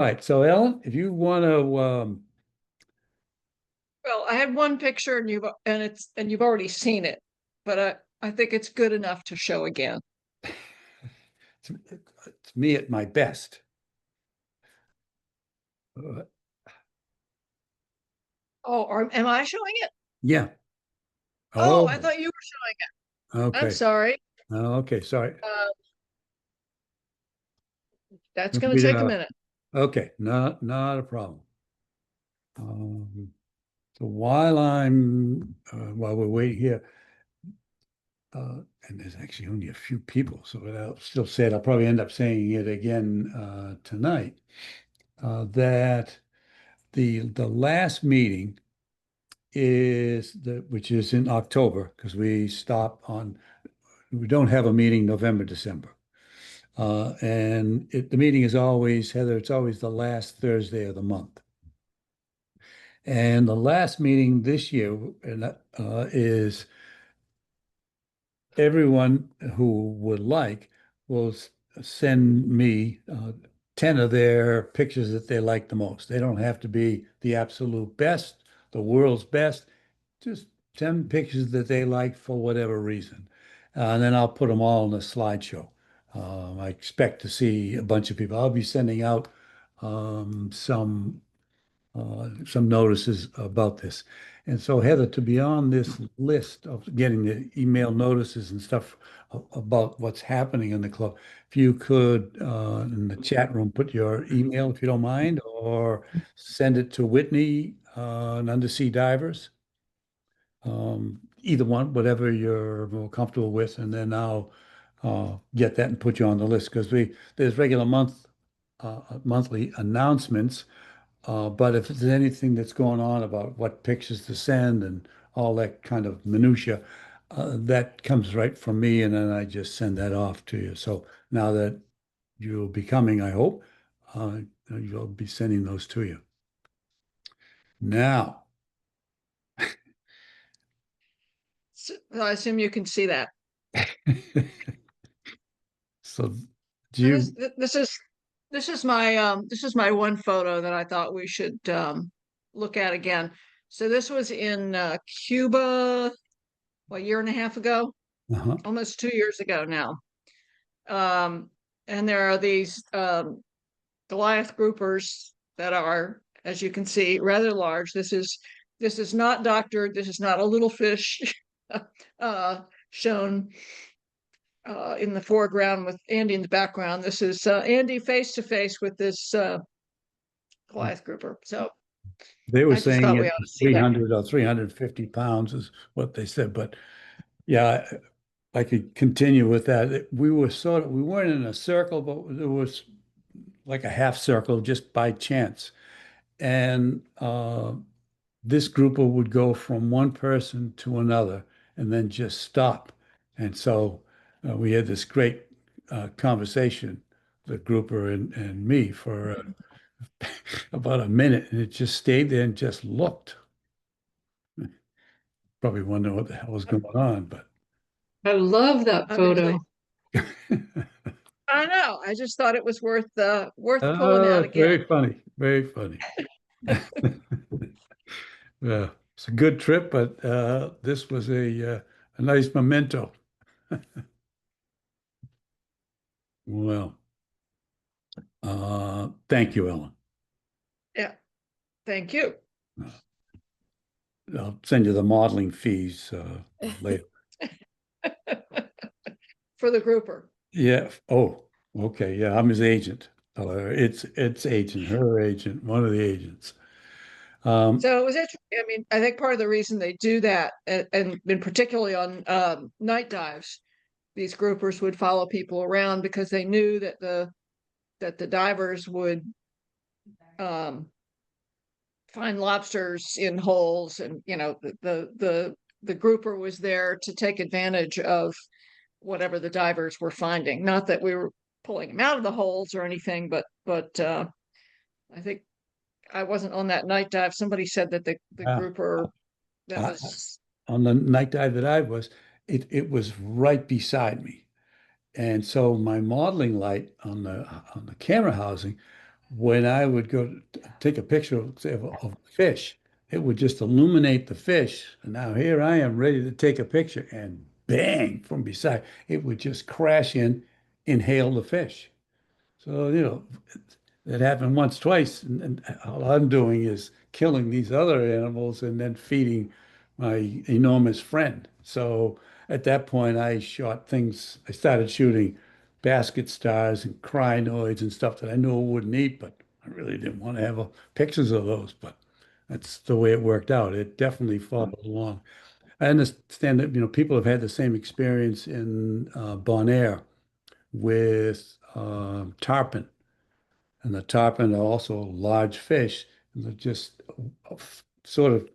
All right, so Ellen, if you want to, Well, I had one picture and you've already seen it, but I think it's good enough to show again. it's me at my best. Uh, Oh, am I showing it? yeah. Oh, I Oh, thought you were showing it. I'm okay. sorry. Okay, sorry. Uh, that's Want going me to take a to- minute. Okay, not a problem. So while we're waiting here, and there's actually only a few people, so I'll still say it. I'll probably end up saying it again tonight. That the last meeting which is in October, because we don't have a meeting November, December. And the meeting is always, Heather, it's always the last Thursday of the month. And the last meeting this year is everyone who would like will send me 10 of their pictures that they like the most. They don't have to be the absolute best, the world's best, just 10 pictures that they like for whatever reason. And then I'll put them all in a slideshow. I expect to see a bunch of people. I'll be sending out um, some some notices about this. And so, Heather, to be on this list of getting the email notices and stuff about what's happening in the club, if you could, in the chat room, put your email if you don't mind, or send it to Whitney and Undersea Divers, either one, whatever you're more comfortable with, and then I'll get that and put you on the list because there's regular monthly announcements, but if there's anything that's going on about what pictures to send and all that kind of minutia, that comes right from me, and then I just send that off to you. So now that you'll be coming, I hope, uh, you'll be sending those to you. Now, So I assume you can see that. so do So this you? this is this is my one photo that I thought we should look at again. So this was in Cuba, what, a year and a half ago, Uh-huh. almost 2 years ago now. Um, and there are these Goliath groupers that are, as you can see, rather large. This is not doctored. This is not a little fish uh, shown in the foreground with Andy in the background. This is Andy face to face with this Goliath grouper. So They were I just saying thought we it ought to was see that. 300 or 350 pounds is what they said. But yeah, I could continue with that. We weren't in a circle, but there was like a half circle just by chance. And this grouper would go from one person to another and then just stop. And so we had this great conversation, the grouper and me, for about a minute, and it just stayed there and just looked. Probably wondering what the hell was going on, but I love that Obviously, photo. I know. I just thought it was worth pulling out it's again. very funny, very funny. Yeah, it's a good trip, but this was a nice memento. Well, thank you, Ellen. Yeah, thank you. I'll send you the modeling fees later. For the grouper. Yeah. Oh, okay. Yeah, I'm his agent. It's agent, her agent, one of the agents. Um, So it was interesting. I mean, I think part of the reason they do that, and particularly on night dives, these groupers would follow people around because they knew that the divers would um, find lobsters in holes, and the grouper was there to take advantage of whatever the divers were finding. Not that we were pulling them out of the holes or anything, but I think I wasn't on that night dive. Somebody said that the uh, grouper that I, was on the night dive that I was, it was right beside me. And so my modeling light on the camera housing when I would go take a picture of, say, of a fish, it would just illuminate the fish. And now here I am ready to take a picture, and bang, from beside, it would just crash in, inhale the fish. So, it happened once, twice, and all I'm doing is killing these other animals and then feeding my enormous friend. So at that point, I started shooting basket stars and crinoids and stuff that I knew I wouldn't eat, but I really didn't want to have pictures of those. But that's the way it worked out. It definitely followed along. I understand that, people have had the same experience in Bonaire with tarpon, and the tarpon are also large fish, and they just sort of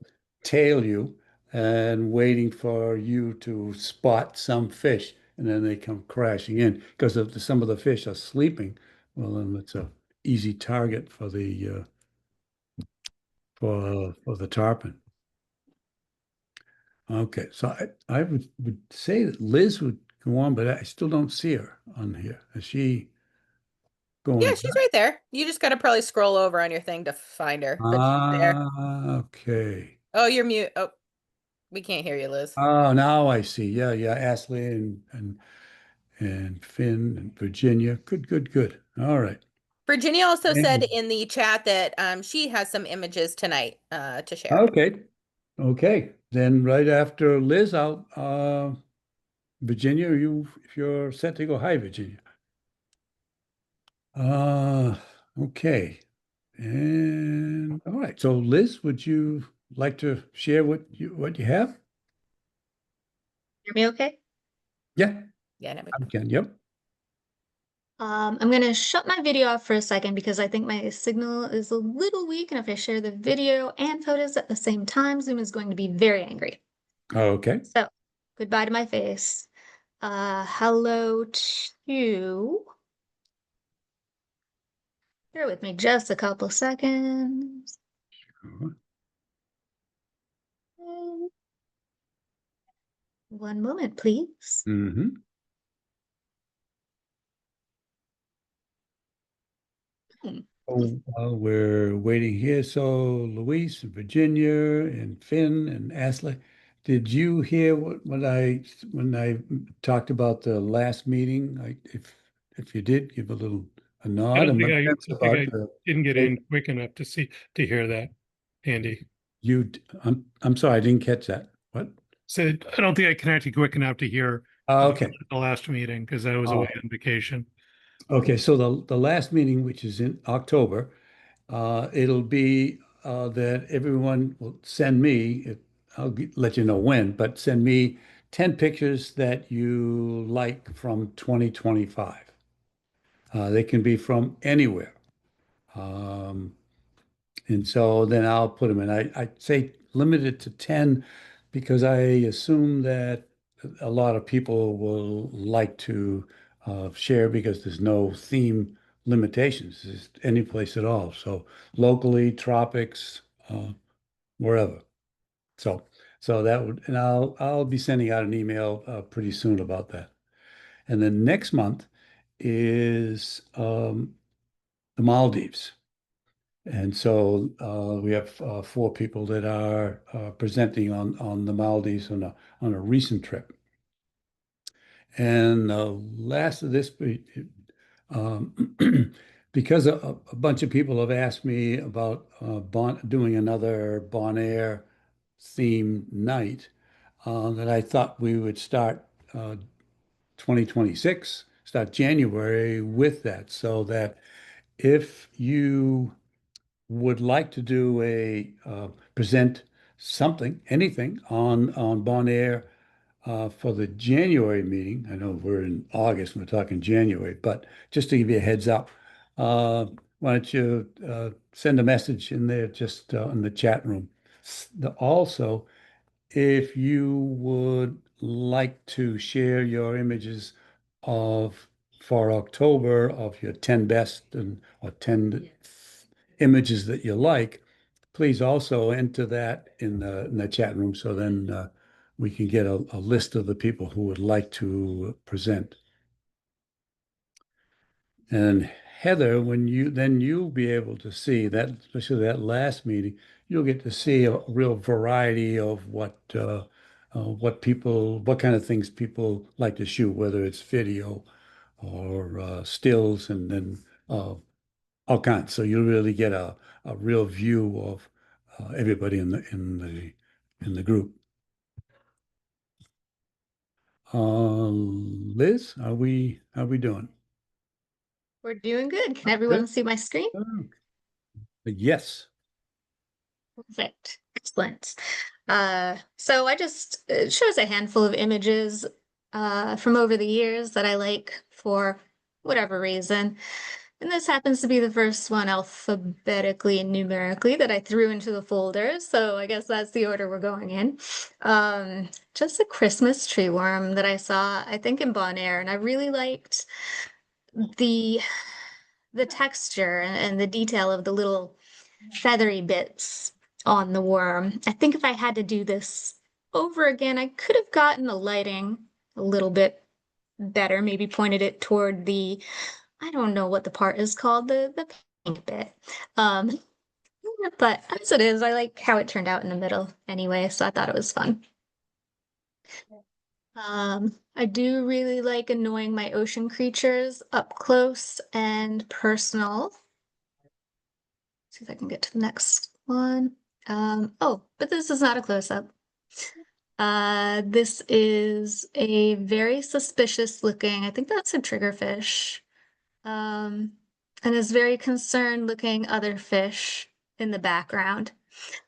tail you and waiting for you to spot some fish, and then they come crashing in because some of the fish are sleeping. Well, then it's a easy target for the tarpon. Okay, so I would say that Liz would go on, but I still don't see her on here. Is she Yeah, going? she's right there. You just gotta probably scroll over on your thing to find her, but she's there. Okay. Oh, you're mute. Oh, we can't hear you, Liz. Oh, now I see. Yeah, yeah. Ashley and Finn and Virginia. Good, good, good. All right. Virginia also said And- in the chat that she has some images tonight to share. Okay. Okay. Then right after Liz, I'll Virginia, if you're set to go, hi, Virginia. Uh okay. And all right. So Liz, would you like to share what you have? Hear me okay? Yeah, Yeah, no, I can. Yep. I'm gonna shut my video off for a second because I think my signal is a little weak, and if I share the video and photos at the same time, Zoom is going to be very angry. Okay. So, goodbye to my face. Hello to... Bear with me just a couple seconds. One moment, please. Mm-hmm. Hmm. Oh, we're waiting here. So Luis and Virginia and Finn and Ashley, did you hear what I when I talked about the last meeting? If you did, give a I nod. don't And my think I, sense I think about I didn't get in quick enough to hear that, Andy. I'm sorry, I didn't catch that. What? Said I don't think I connected quick enough to hear Okay. the last meeting because I was away on vacation. Okay. So the last meeting, which is in October, it'll be that everyone will send me, let you know when, but send me 10 pictures that you like from 2025. They can be from anywhere. Um, and so then I'll put them in. I say limited to 10 because I assume that a lot of people will like to share because there's no theme limitations. It's any place at all. So locally, tropics, uh, wherever. So and I'll be sending out an email pretty soon about that. And then next month is the Maldives. And so we have four people that are presenting on the Maldives on a recent trip. And last of this, because a bunch of people have asked me about doing another Bonaire theme night, that I thought we would start 2026, start January with that, so that if you would like to do present something, anything on Bon Air for the January meeting. I know we're in August, we're talking January, but just to give you a heads up, why don't you send a message in there just in the chat room. Also, if you would like to share your images of for October of your 10 best or 10 images that you like, please also enter that in the chat room so then we can get a list of the people who would like to present. And Heather, when you'll be able to see that, especially that last meeting, you'll get to see a real variety of what kind of things people like to shoot, whether it's video or stills, and then all kinds. So you'll really get a real view of everybody in the group. Liz, how we doing? We're doing good. Can everyone see my screen? Oh, yes. Perfect. Excellent. So it shows a handful of images from over the years that I like for whatever reason. And this happens to be the first one alphabetically and numerically that I threw into the folder. So I guess that's the order we're going in. Just a Christmas tree worm that I saw, I think in Bonaire, and I really liked the texture and the detail of the little feathery bits on the worm. I think if I had to do this over again, I could have gotten the lighting a little bit better, maybe pointed it toward I don't know what the part is called, the pink bit. Um, but as it is, I like how it turned out in the middle anyway, so I thought it was fun. I do really like annoying my ocean creatures up close and personal. See if I can get to the next one. Oh, but this is not a close-up. This is a very suspicious looking, I think that's a triggerfish. And is very concerned looking other fish in the background.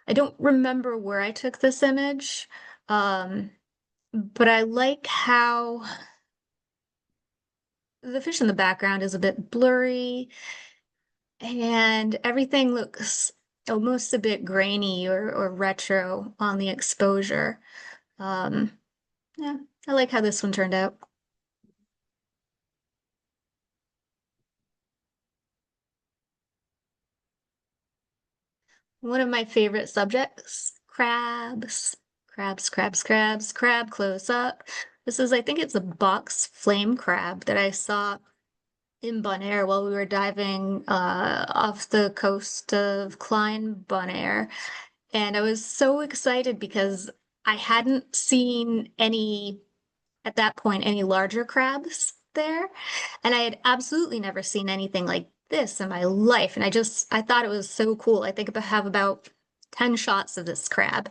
I don't remember where I took this image, but I like how the fish in the background is a bit blurry and everything looks almost a bit grainy or retro on the exposure. Yeah, I like how this one turned out. One of my favorite subjects, crabs. Crabs, crabs, crabs, crab close up. This is, I think it's a box flame crab that I saw in Bonaire while we were diving off the coast of Klein Bonaire. And I was so excited because I hadn't seen at that point, any larger crabs there. And I had absolutely never seen anything like this in my life. And I thought it was so cool. I think I have about 10 shots of this crab.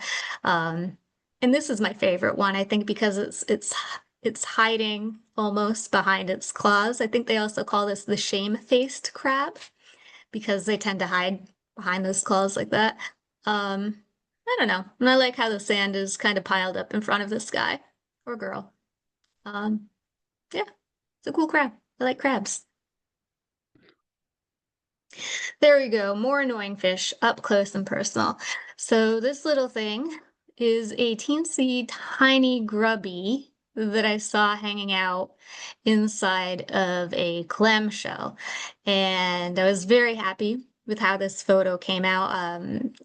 And this is my favorite one, I think, because it's hiding almost behind its claws. I think they also call this the shame-faced crab because they tend to hide behind those claws like that. I don't know. And I like how the sand is kind of piled up in front of this guy or girl. Yeah, it's a cool crab. I like crabs. There we go. More annoying fish up close and personal. So this little thing is a teensy tiny grubby that I saw hanging out inside of a clamshell. And I was very happy with how this photo came out.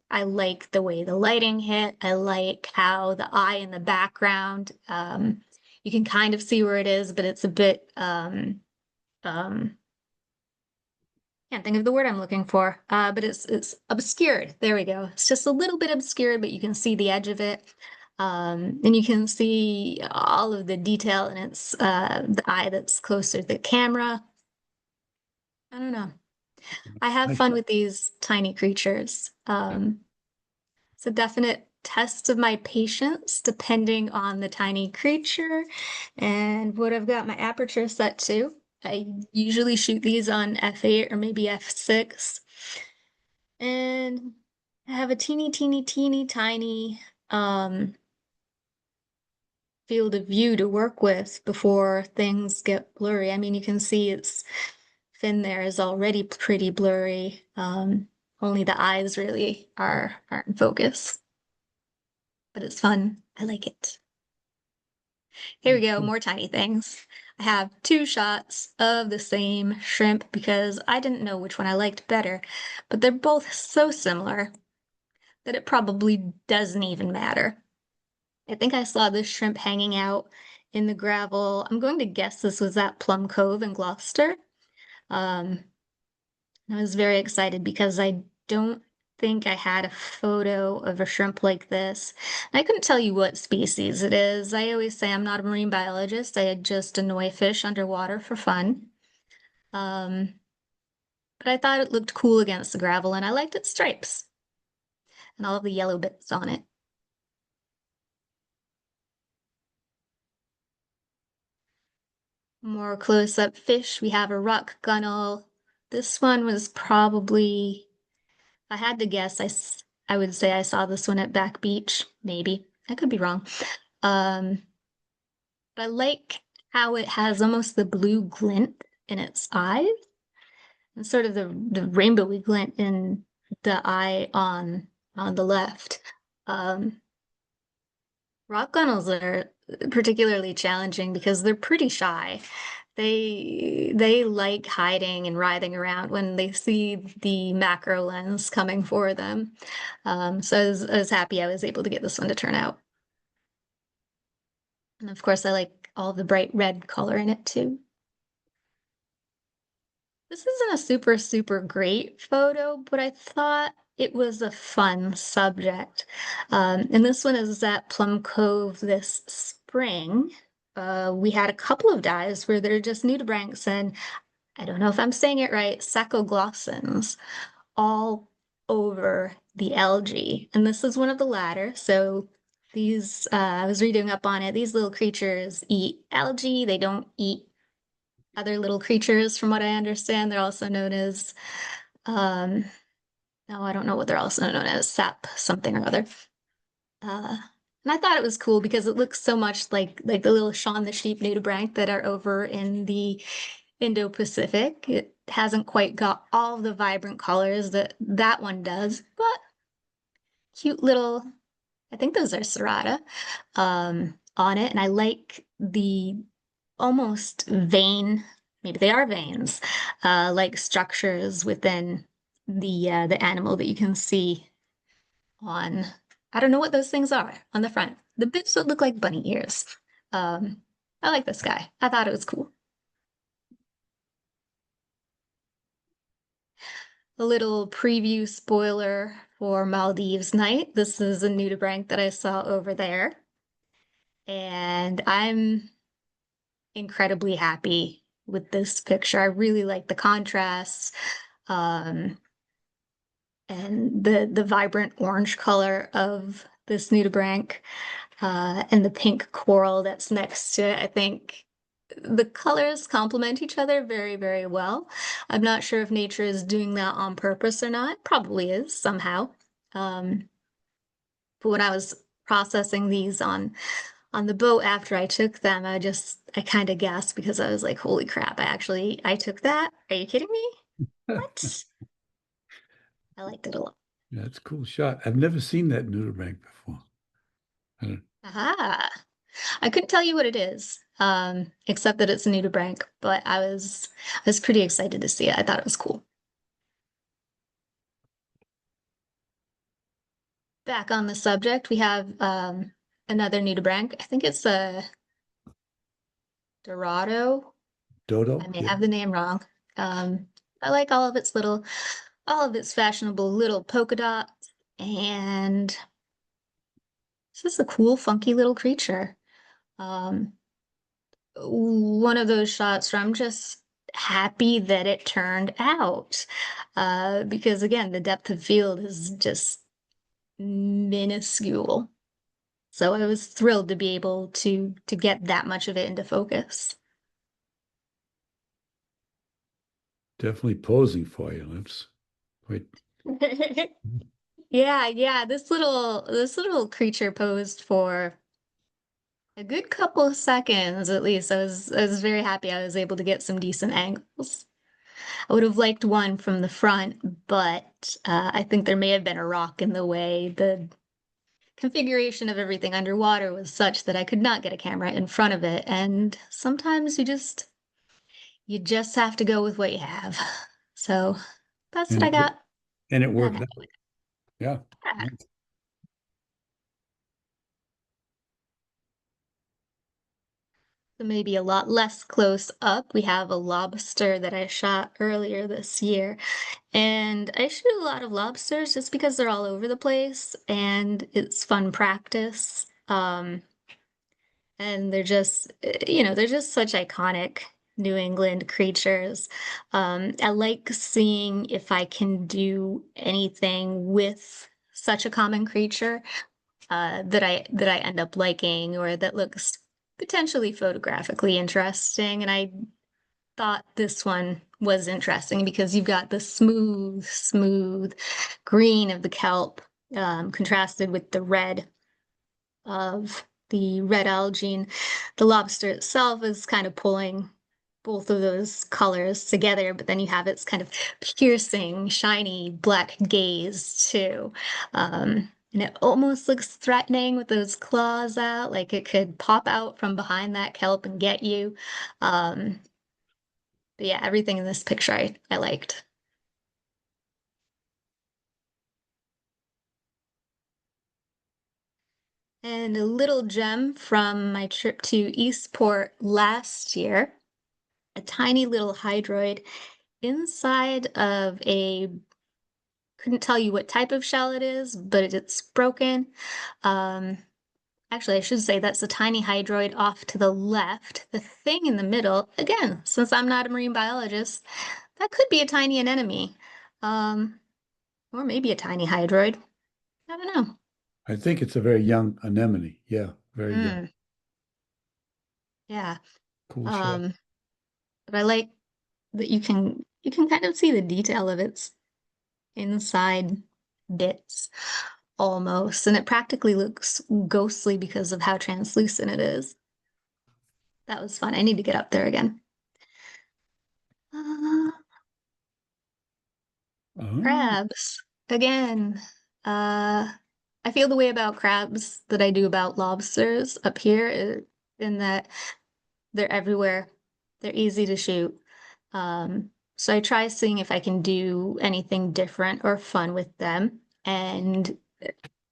I like the way the lighting hit. I like how the eye in the background, you can kind of see where it is, but it's a bit, can't think of the word I'm looking for, but it's obscured. There we go. It's just a little bit obscured, but you can see the edge of it. And you can see all of the detail in its the eye that's closer to the camera. I don't know. I have fun with these tiny creatures. It's a definite test of my patience depending on the tiny creature and what I've got my aperture set to. I usually shoot these on f8 or maybe f6. And I have a teeny tiny field of view to work with before things get blurry. I mean, you can see its fin there is already pretty blurry. Only the eyes really aren't in focus. But it's fun. I like it. Here we go, more tiny things. I have 2 shots of the same shrimp because I didn't know which one I liked better, but they're both so similar that it probably doesn't even matter. I think I saw this shrimp hanging out in the gravel. I'm going to guess this was at Plum Cove in Gloucester. I was very excited because I don't think I had a photo of a shrimp like this. I couldn't tell you what species it is. I always say I'm not a marine biologist. I just annoy fish underwater for fun. But I thought it looked cool against the gravel and I liked its stripes and all of the yellow bits on it. More close-up fish, we have a rock gunnel. This one was probably, if I had to guess, I would say I saw this one at Back Beach, maybe. I could be wrong. But I like how it has almost the blue glint in its eyes and sort of the rainbowy glint in the eye on the left. Rock gunnels are particularly challenging because they're pretty shy. They like hiding and writhing around when they see the macro lens coming for them. So I was happy I was able to get this one to turn out. And of course, I like all the bright red color in it too. This isn't a super great photo, but I thought it was a fun subject. And this one is at Plum Cove this spring. We had a couple of dives where they're just nudibranchs and I don't know if I'm saying it right, sacoglossans all over the algae. And this is one of the latter. So these, I was reading up on it, these little creatures eat algae. They don't eat other little creatures, from what I understand. They're also known as, no, I don't know what they're also known as, sap something or other. And I thought it was cool because it looks so much like the little Shaun the Sheep nudibranch that are over in the Indo-Pacific. It hasn't quite got all the vibrant colors that that one does, but cute little, I think those are serrata, on it. And I like the almost vein, maybe they are veins, like structures within the animal that you can see on, I don't know what those things are on the front. The bits that look like bunny ears. I like this guy. I thought it was cool. A little preview spoiler for Maldives night. This is a nudibranch that I saw over there. And I'm incredibly happy with this picture. I really like the contrasts, and the vibrant orange color of this nudibranch, and the pink coral that's next to it. I think the colors complement each other very well. I'm not sure if nature is doing that on purpose or not. Probably is somehow. But when I was processing these on the boat after I took them, I kind of gasped because I was like, holy crap, I took that? Are you kidding me? What? I liked it a lot. Yeah, that's a cool shot. I've never seen that nudibranch before. I don't, Aha. I couldn't tell you what it is, except that it's a nudibranch, but I was pretty excited to see it. I thought it was cool. Back on the subject, we have another nudibranch. I think it's a Dorado. Dodo? I may Yeah. have the name wrong. I like all of its fashionable little polka dots, and it's just a cool, funky little creature. Um, one of those shots where I'm just happy that it turned out, because again, the depth of field is just minuscule. So I was thrilled to be able to get that much of it into focus. Definitely posing for you. That's quite. Yeah, this little creature posed for a good couple of seconds at least. I was very happy I was able to get some decent angles. I would have liked one from the front, but I think there may have been a rock in the way. The configuration of everything underwater was such that I could not get a camera in front of it, and sometimes you just have to go with what you have. So that's what And I it, got. and it I'm worked happy out. with it. Yeah. Yeah. So maybe a lot less close up. We have a lobster that I shot earlier this year. And I shoot a lot of lobsters just because they're all over the place and it's fun practice. And they're just, they're just such iconic New England creatures. I like seeing if I can do anything with such a common creature that I end up liking or that looks potentially photographically interesting. And I thought this one was interesting because you've got the smooth green of the kelp contrasted with the red of the red algae. And the lobster itself is kind of pulling both of those colors together, but then you have its kind of piercing, shiny black gaze too. And it almost looks threatening with those claws out, like it could pop out from behind that kelp and get you. But yeah, everything in this picture I liked. And a little gem from my trip to Eastport last year, a tiny little hydroid inside of couldn't tell you what type of shell it is, but it's broken. Actually, I should say that's a tiny hydroid off to the left. The thing in the middle, again, since I'm not a marine biologist, that could be a tiny anemone, or maybe a tiny hydroid. I don't know. I think it's a very young anemone. Yeah, very young. Yeah. Cool shell. But I like that you can kind of see the detail of its inside bits almost, and it practically looks ghostly because of how translucent it is. That was fun. I need to get up there again. Oh, Crabs again. I feel the way about crabs that I do about lobsters up here, in that they're everywhere. They're easy to shoot. So I try seeing if I can do anything different or fun with them. And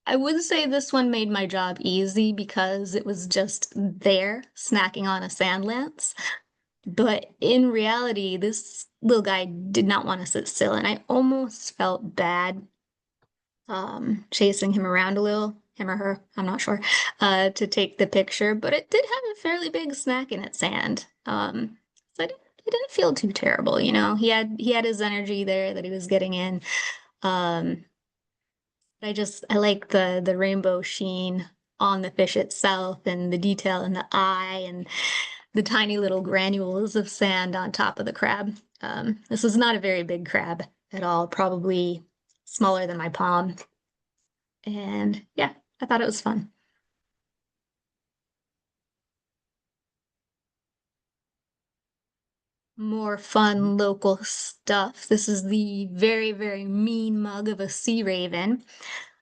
I would say this one made my job easy because it was just there snacking on a sand lance. But in reality, this little guy did not want to sit still, and I almost felt bad chasing him around a little, him or her, I'm not sure, to take the picture, but it did have a fairly big snack in its hand. So it didn't feel too terrible, you know. He had his energy there that he was getting in. Um, I like the rainbow sheen on the fish itself and the detail in the eye and the tiny little granules of sand on top of the crab. This is not a very big crab at all, probably smaller than my palm. And yeah, I thought it was fun. More fun local stuff. This is the very, very mean mug of a sea raven.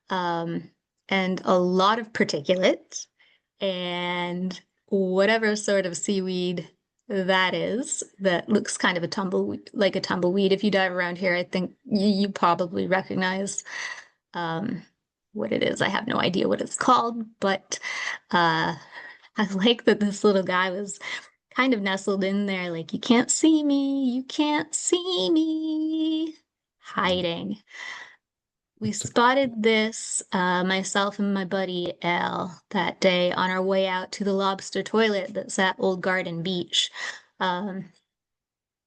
And a lot of particulate and whatever sort of seaweed that is, that looks kind of like a tumbleweed. If you dive around here, I think you probably recognize what it is. I have no idea what it's called, but I like that this little guy was kind of nestled in there, like, you can't see me, you can't see me, hiding. We spotted this, myself and my buddy Al, that day on our way out to the lobster toilet that's at Old Garden Beach. I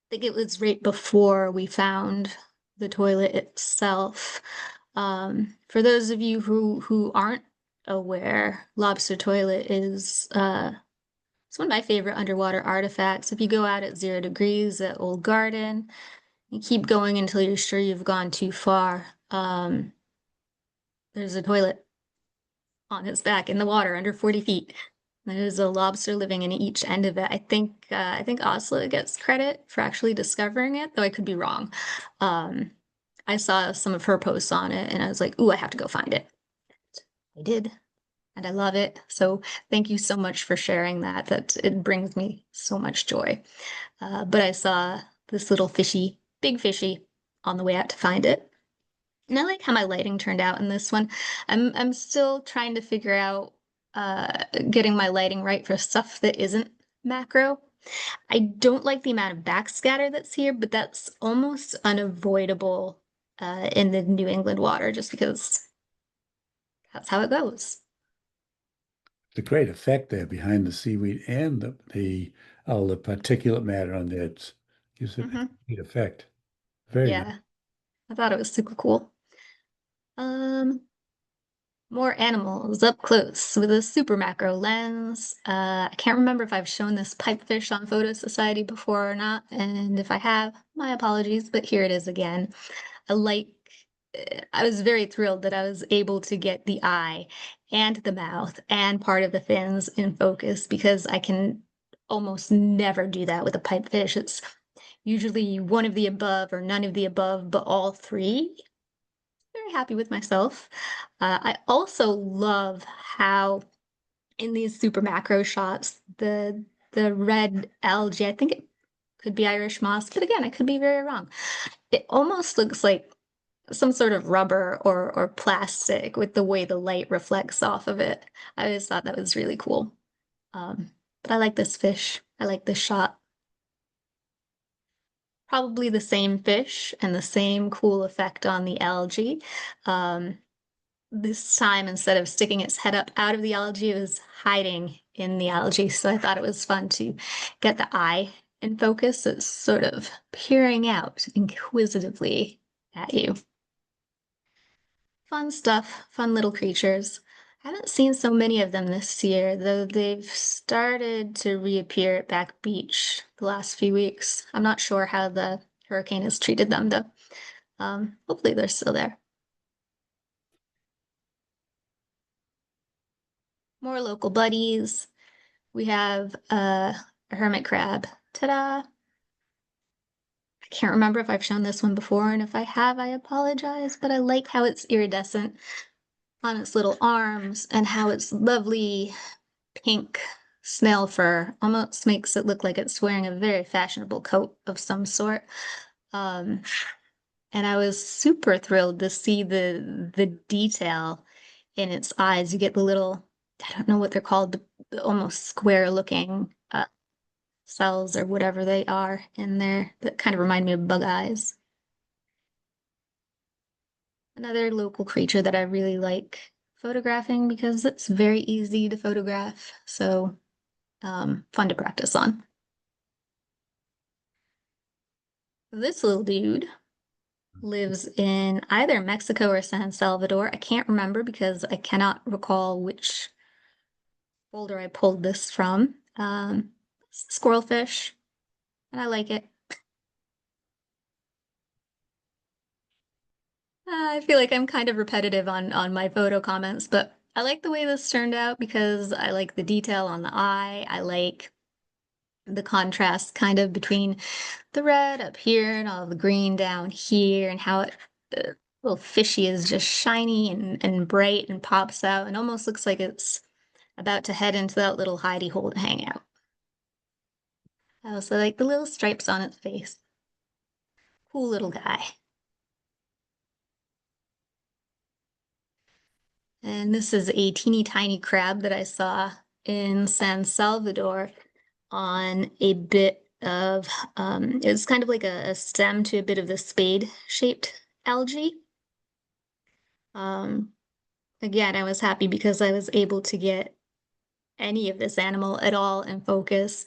think it was right before we found the toilet itself. For those of you who aren't aware, Lobster Toilet is it's one of my favorite underwater artifacts. If you go out at 0 degrees at Old Garden, you keep going until you're sure you've gone too far. There's a toilet on its back in the water under 40 feet. There's a lobster living in each end of it. I think Oslo gets credit for actually discovering it, though I could be wrong. I saw some of her posts on it and I was like, ooh, I have to go find it. I did, and I love it. So thank you so much for sharing that. That it brings me so much joy. But I saw this little fishy, big fishy, on the way out to find it. And I like how my lighting turned out in this one. I'm still trying to figure out getting my lighting right for stuff that isn't macro. I don't like the amount of backscatter that's here, but that's almost unavoidable in the New England water just because that's how it goes. The great effect there behind the seaweed and all the particulate matter on there. It gives it a Hmm. great effect. Very nice. Yeah, I thought it was super cool. Um, More animals up close with a super macro lens. I can't remember if I've shown this pipefish on Photo Society before or not, and if I have, my apologies, but here it is again. I like, I was very thrilled that I was able to get the eye and the mouth and part of the fins in focus because I can almost never do that with a pipefish. It's usually one of the above or none of the above, but all three. Very happy with myself. I also love how in these super macro shots, the red algae, I think it could be Irish moss, but again, I could be very wrong. It almost looks like some sort of rubber or plastic with the way the light reflects off of it. I always thought that was really cool. But I like this fish. I like this shot. Probably the same fish and the same cool effect on the algae. Um, this time, instead of sticking its head up out of the algae, it was hiding in the algae. So I thought it was fun to get the eye in focus. It's sort of peering out inquisitively at you. Fun stuff, fun little creatures. I haven't seen so many of them this year, though they've started to reappear at Back Beach the last few weeks. I'm not sure how the hurricane has treated them, though. Hopefully they're still there. More local buddies. We have a hermit crab. Ta-da! I can't remember if I've shown this one before, and if I have, I apologize, but I like how it's iridescent on its little arms and how its lovely pink snail fur almost makes it look like it's wearing a very fashionable coat of some sort. Um, and I was super thrilled to see the detail in its eyes. You get the little, I don't know what they're called, the almost square looking cells or whatever they are in there that kind of remind me of bug eyes. Another local creature that I really like photographing because it's very easy to photograph. So fun to practice on. This little dude lives in either Mexico or San Salvador. I can't remember because I cannot recall which folder I pulled this from. It's a squirrelfish, and I like it. I feel like I'm kind of repetitive on my photo comments, but I like the way this turned out because I like the detail on the eye. I like the contrast kind of between the red up here and all the green down here and how the little fishy is just shiny and bright and pops out and almost looks like it's about to head into that little hidey hole to hang out. I also like the little stripes on its face. Cool little guy. And this is a teeny tiny crab that I saw in San Salvador on a bit of, it was kind of like a stem to a bit of the spade-shaped algae. Um, Again, I was happy because I was able to get any of this animal at all in focus.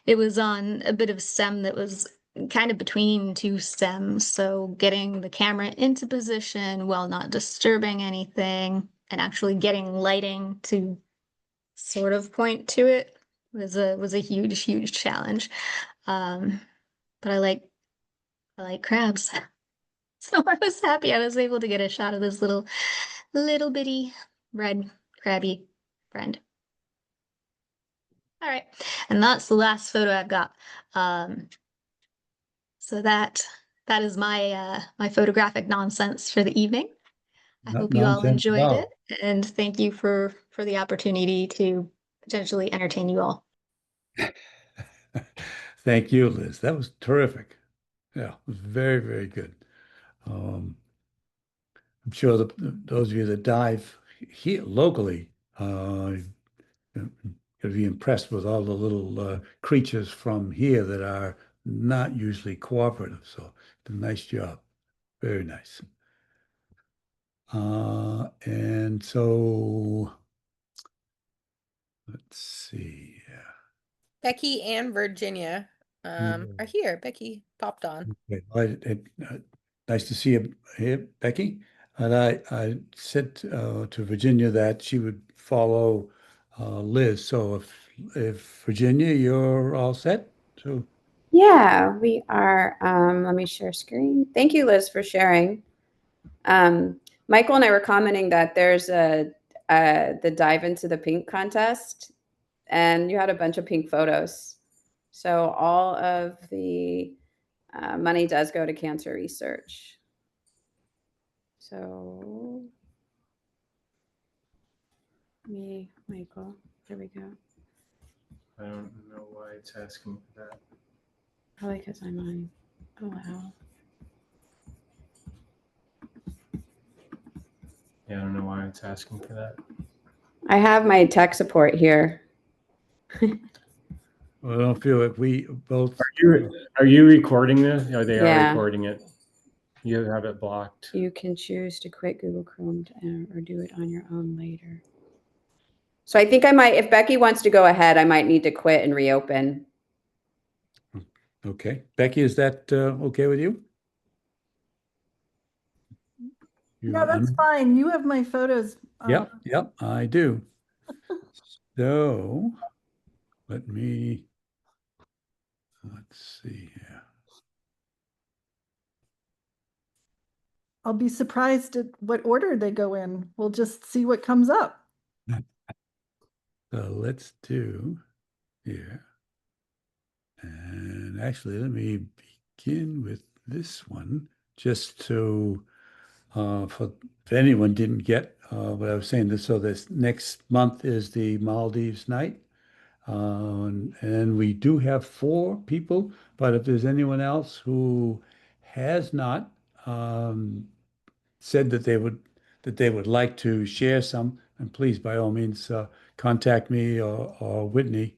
It was on a bit of stem that was kind of between two stems, so getting the camera into position while not disturbing anything and actually getting lighting to sort of point to it was a huge challenge. Um, but I like crabs. So I was happy I was able to get a shot of this little bitty red crabby friend. All right, and that's the last photo I've got. Um, so that is my photographic nonsense for the evening. I Not hope you all nonsense at enjoyed it, all. and thank you for the opportunity to potentially entertain you all. Thank you, Liz. That was terrific. Yeah, it was very good. Um, I'm sure those of you that dive here locally, you'll be impressed with all the little creatures from here that are not usually cooperative. So, nice job. Very nice. And so let's see. Becky and Virginia are here. Becky popped on. Okay. Nice to see you here, Becky. And I said to Virginia that she would follow Liz. So if Virginia, you're all set. So Yeah, we are. Let me share screen. Thank you, Liz, for sharing. Michael and I were commenting that there's the dive into the pink contest, and you had a bunch of pink photos. So all of the money does go to cancer research. So me, Michael, there we go. I don't know why it's asking for that. Probably because I'm on. Oh wow. Yeah, I don't know why it's asking for that. I have my tech support here. well, I don't feel like we both. Are you recording this? Or they Yeah. are recording it. You have it blocked. You can choose to quit Google Chrome or do it on your own later. So I think I might, if Becky wants to go ahead, I might need to quit and reopen. Okay. Becky, is that okay with you? No, that's fine. You have my photos. Yep, I do. So let's see here. I'll be surprised at what order they go in. We'll just see what comes up. So let's do here. And actually, let me begin with this one just to, if anyone didn't get what I was saying, so this next month is the Maldives night. And we do have 4 people, but if there's anyone else who has not said that they would like to share some, and please, by all means, contact me or Whitney.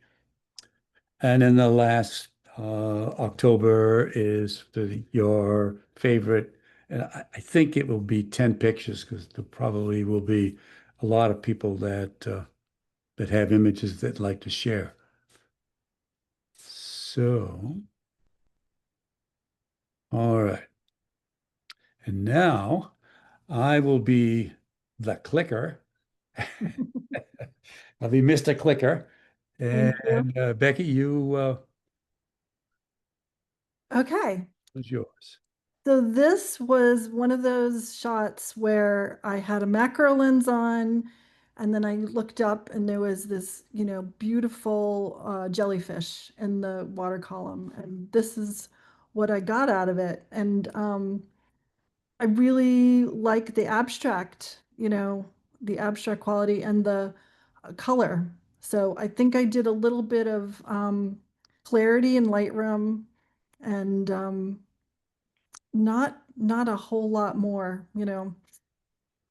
And then the last October is your favorite, and I think it will be 10 pictures because there probably will be a lot of people that that have images that like to share. So, all right. And now I will be the clicker. I'll be Mr. Clicker. Thank you. And Becky, you Okay. was yours. So this was one of those shots where I had a macro lens on, and then I looked up and there was this, beautiful jellyfish in the water column. And this is what I got out of it. And I really like the abstract, the abstract quality and the color. So I think I did a little bit of clarity in Lightroom and not a whole lot more,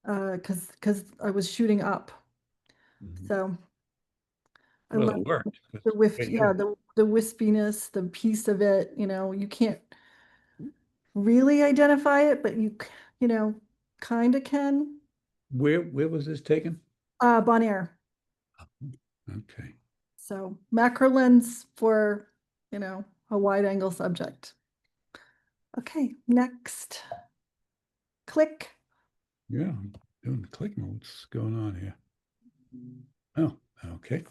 because I was shooting up. So I Well, love it worked. the Great yeah, image. the wispiness, the piece of it, you can't really identify it, but kind of can. Where was this taken? Bonaire. Okay. So macro lens for, a wide angle subject. Okay, next. Click. Yeah, I'm doing the click mode. What's going on here? Oh, okay.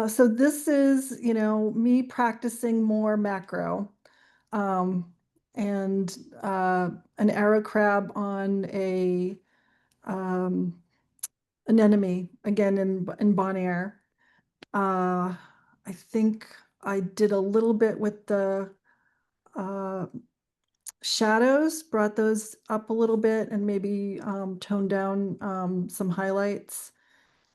So this is, me practicing more macro. And an arrow crab on a anemone, again in Bonaire. I think I did a little bit with the shadows, brought those up a little bit and maybe toned down some highlights.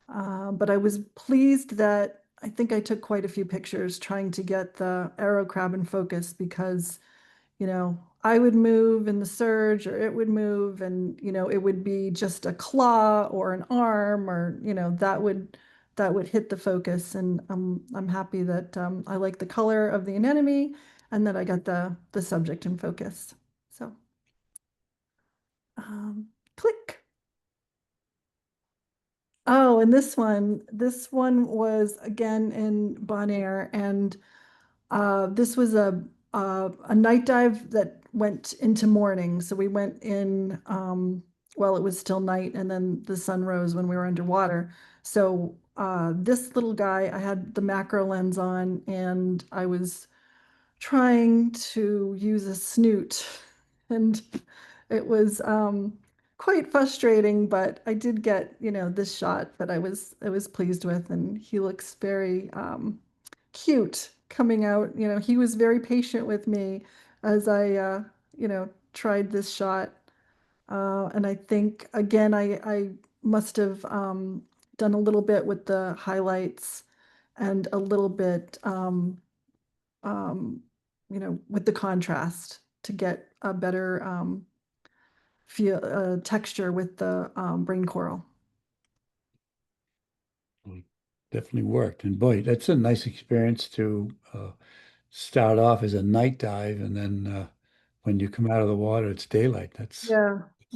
But I was pleased that I think I took quite a few pictures trying to get the arrow crab in focus because, I would move in the surge or it would move and, it would be just a claw or an arm or, that would that would hit the focus. And I'm happy that I like the color of the anemone and that I got the subject in focus. So click. Oh, and this one was again in Bonaire, and this was a night dive that went into morning. So we went in while it was still night, and then the sun rose when we were underwater. So this little guy, I had the macro lens on, and I was trying to use a snoot, and it was quite frustrating, but I did get, this shot that I was pleased with, and he looks very cute coming out. He was very patient with me as I tried this shot. And I think again, I must have done a little bit with the highlights and a little bit um, with the contrast to get a better feel texture with the brain coral. Definitely worked. And boy, that's a nice experience to start off as a night dive, and then when you come out of the water, it's daylight. Yeah, That's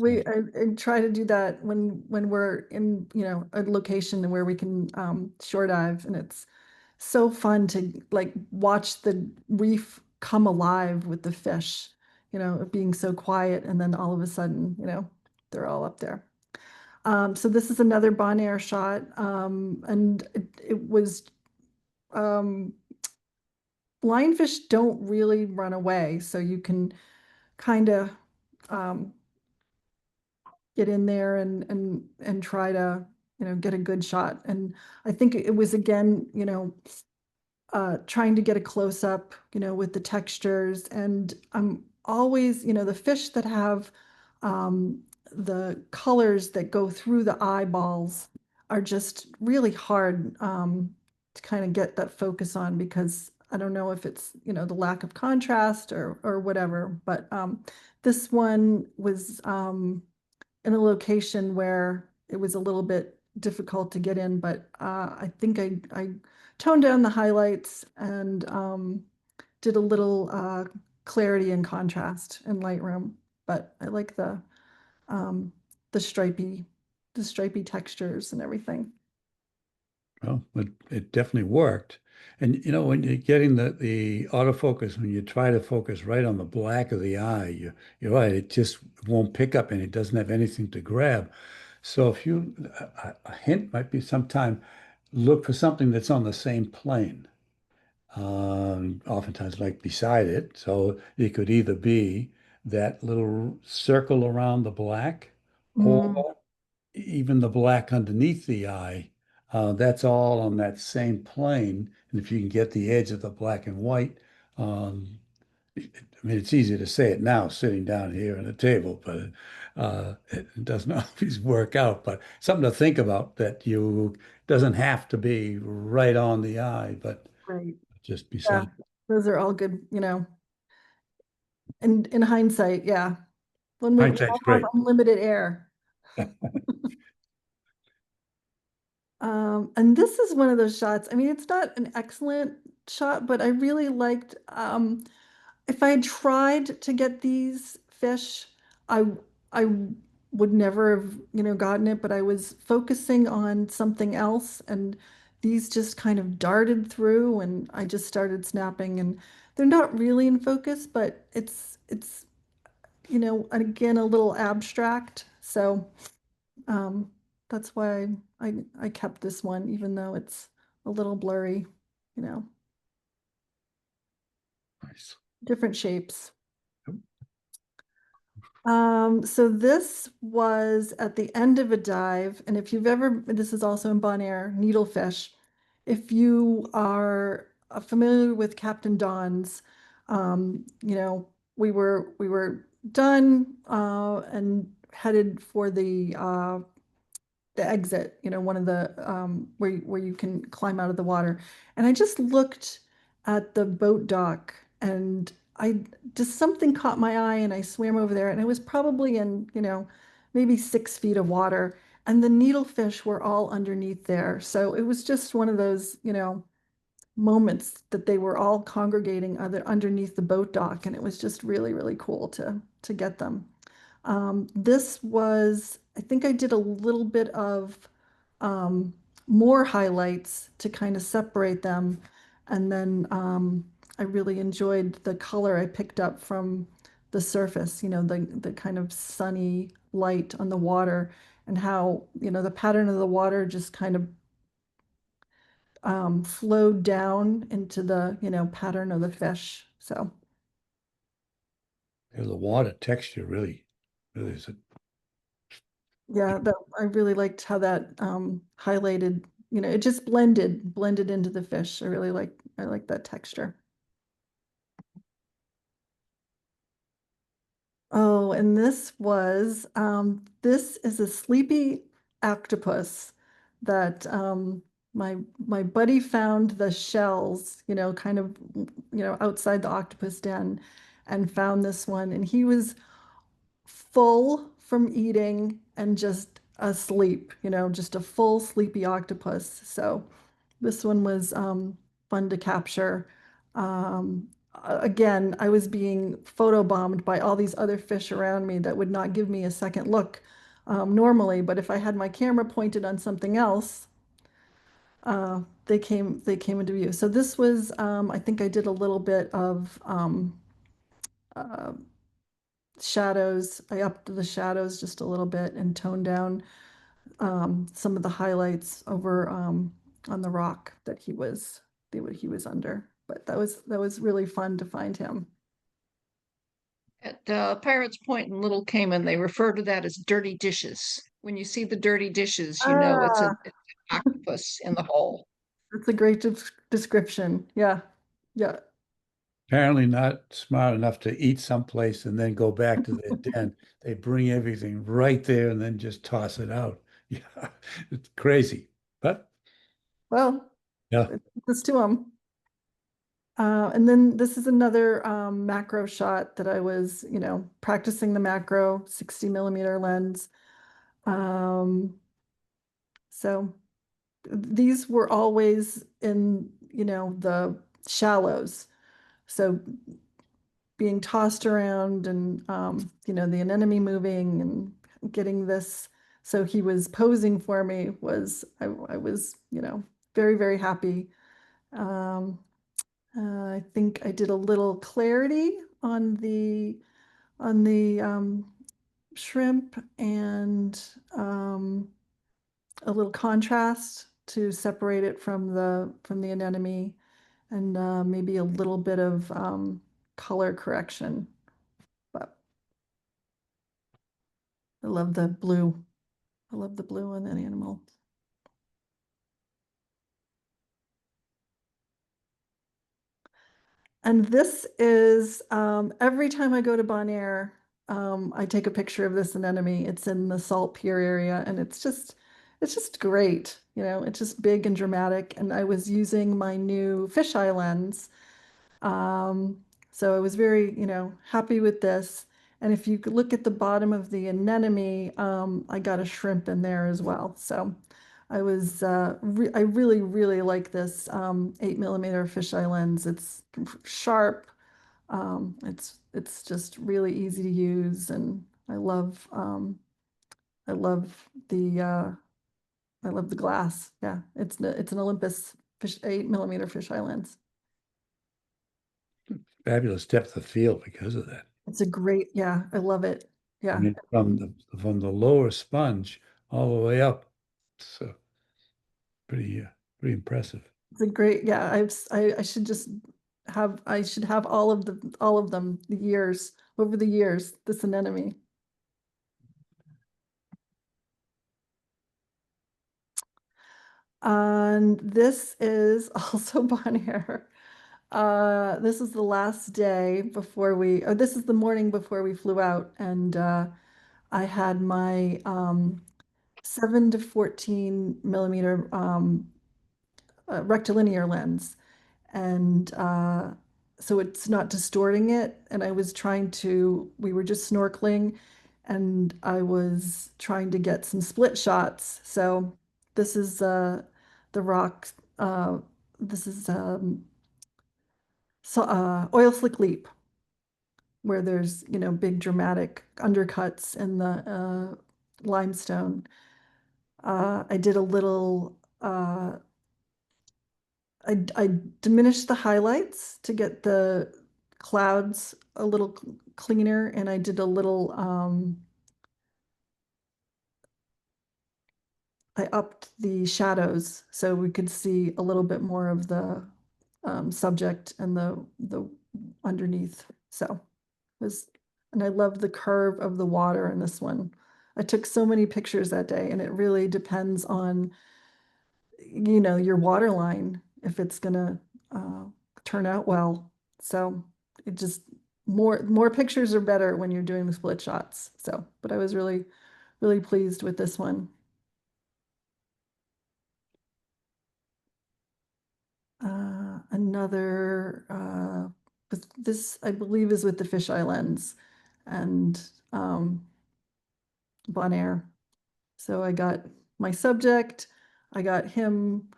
I try to do that when we're in, a location where we can shore dive, and it's so fun to like watch the reef come alive with the fish, it being so quiet, and then all of a sudden, they're all up there. So this is another Bonaire shot, and it was lionfish don't really run away, so you can kind of um, get in there and try to get a good shot. And I think it was again trying to get a close up with the textures. And I'm always the fish that have the colors that go through the eyeballs are just really hard to kind of get that focus on, because I don't know if it's the lack of contrast or whatever, but this one was in a location where it was a little bit difficult to get in, but I think I toned down the highlights and did a little clarity and contrast in Lightroom. But I like um, the stripy textures and everything. well, it definitely worked. And when you're getting the autofocus, when you try to focus right on the black of the eye, you're right, it just won't pick up and it doesn't have anything to grab. So if a hint might be sometime look for something that's on the same plane. Oftentimes like beside it. So it could either be that little circle around the black, Mm, or even the black underneath the eye. That's all on that same plane. And if you can get the edge of the black and white, I mean, it's easy to say it now sitting down here at a table, but it doesn't always work out. But something to think about, that you doesn't have to be right on the eye, but great. just Yeah, beside. those are all good, in hindsight, yeah. When we Hindsight's all have great. unlimited air. And this is one of those shots. I mean, it's not an excellent shot, but I really liked, if I had tried to get these fish, I I would never have, gotten it, but I was focusing on something else, and these just kind of darted through, and I just started snapping, and they're not really in focus, but it's again a little abstract. So that's why I kept this one, even though it's a little blurry, you know, Nice. different shapes. So this was at the end of a dive, and if you've ever, this is also in Bonaire, needlefish. If you are familiar with Captain Don's, we were done and headed for the exit, one of the where you can climb out of the water. And I just looked at the boat dock, and I just something caught my eye, and I swam over there, and it was probably in, maybe 6 feet of water. and the needlefish were all underneath there. So it was just one of those, moments that they were all congregating underneath the boat dock, and it was just really, really cool to get them. This was, I think I did a little bit of um, more highlights to kind of separate them. And then I really enjoyed the color I picked up from the surface, the kind of sunny light on the water, and how, the pattern of the water just kind of flowed down into the, pattern of the fish. So The water texture really, really is a yeah, I really liked how that highlighted, it just blended into the fish. I like that texture. Oh, and this is a sleepy octopus that my buddy found the shells, kind of, outside the octopus den, and found this one, and he was full from eating and just asleep, just a full sleepy octopus. So this one was fun to capture. Again, I was being photobombed by all these other fish around me that would not give me a second look normally, but if I had my camera pointed on something else, they came into view. So this was, I think I did a little bit of uh, shadows. I upped the shadows just a little bit and toned down some of the highlights over on the rock that he was under. But that was really fun to find him. At Pirates Point in Little Cayman, they refer to that as dirty dishes. When you see the dirty dishes, you know it's Ah, an octopus in the hole. that's a great description. Yeah, yeah. apparently not smart enough to eat someplace and then go back to their den. They bring everything right there and then just toss it out. Yeah, it's crazy. But Well, yeah, this to him. And then this is another macro shot that I was, practicing the macro 60 millimeter lens. Um, so these were always in, the shallows. So being tossed around and, the anemone moving and getting this. So he was posing for me I was, very, very happy. Um, I think I did a little clarity on the shrimp and a little contrast to separate it from the anemone, and maybe a little bit of color correction. But I love the blue. I love the blue on that animal. And this is every time I go to Bonaire, I take a picture of this anemone. It's in the salt pier area, and it's just great. It's just big and dramatic. And I was using my new fisheye lens, um, so I was very, happy with this. And if you could look at the bottom of the anemone, I got a shrimp in there as well. So I really, really like this 8 millimeter fisheye lens. It's sharp. It's just really easy to use, and I love the glass. Yeah, it's an Olympus 8 millimeter fisheye lens. fabulous depth of field because of that. It's a great, yeah, I love it. I Yeah, mean, from the lower sponge all the way up. So pretty pretty impressive. it's a great, yeah, I should just I should have all of them over the years, this anemone. And this is also Bonaire. This is the last day or this is the morning before we flew out, and I had my 7 to 14 millimeter rectilinear lens, and so it's not distorting it. And we were just snorkeling, and I was trying to get some split shots. So this is the rock. This is oil slick leap, where there's, you know, big dramatic undercuts in the limestone. I did a little, I diminished the highlights to get the clouds a little cleaner, and I did a little, I upped the shadows so we could see a little bit more of the subject and the underneath. So it was, and I love the curve of the water in this one. I took so many pictures that day, and it really depends on, you know, your water line, if it's gonna turn out well. So it just, more pictures are better when you're doing the split shots. So, but I was really, really pleased with this one. Another, this I believe is with the fisheye lens and Bonaire. So I got my subject, I got him,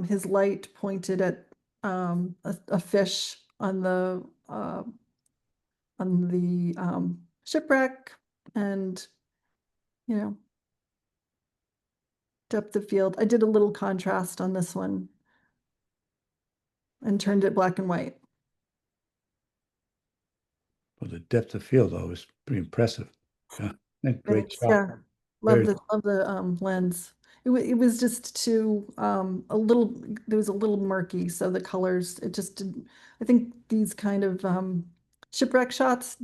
his light pointed at a fish on the shipwreck, and, you know, depth of field. I did a little contrast on this one and turned it black and white. Well, the depth of field though is pretty impressive. Yeah, and great Thanks. shot. Yeah, Very love the lens. It was just too a little, there was a little murky, so the colors, it just didn't. I think these kind of shipwreck shots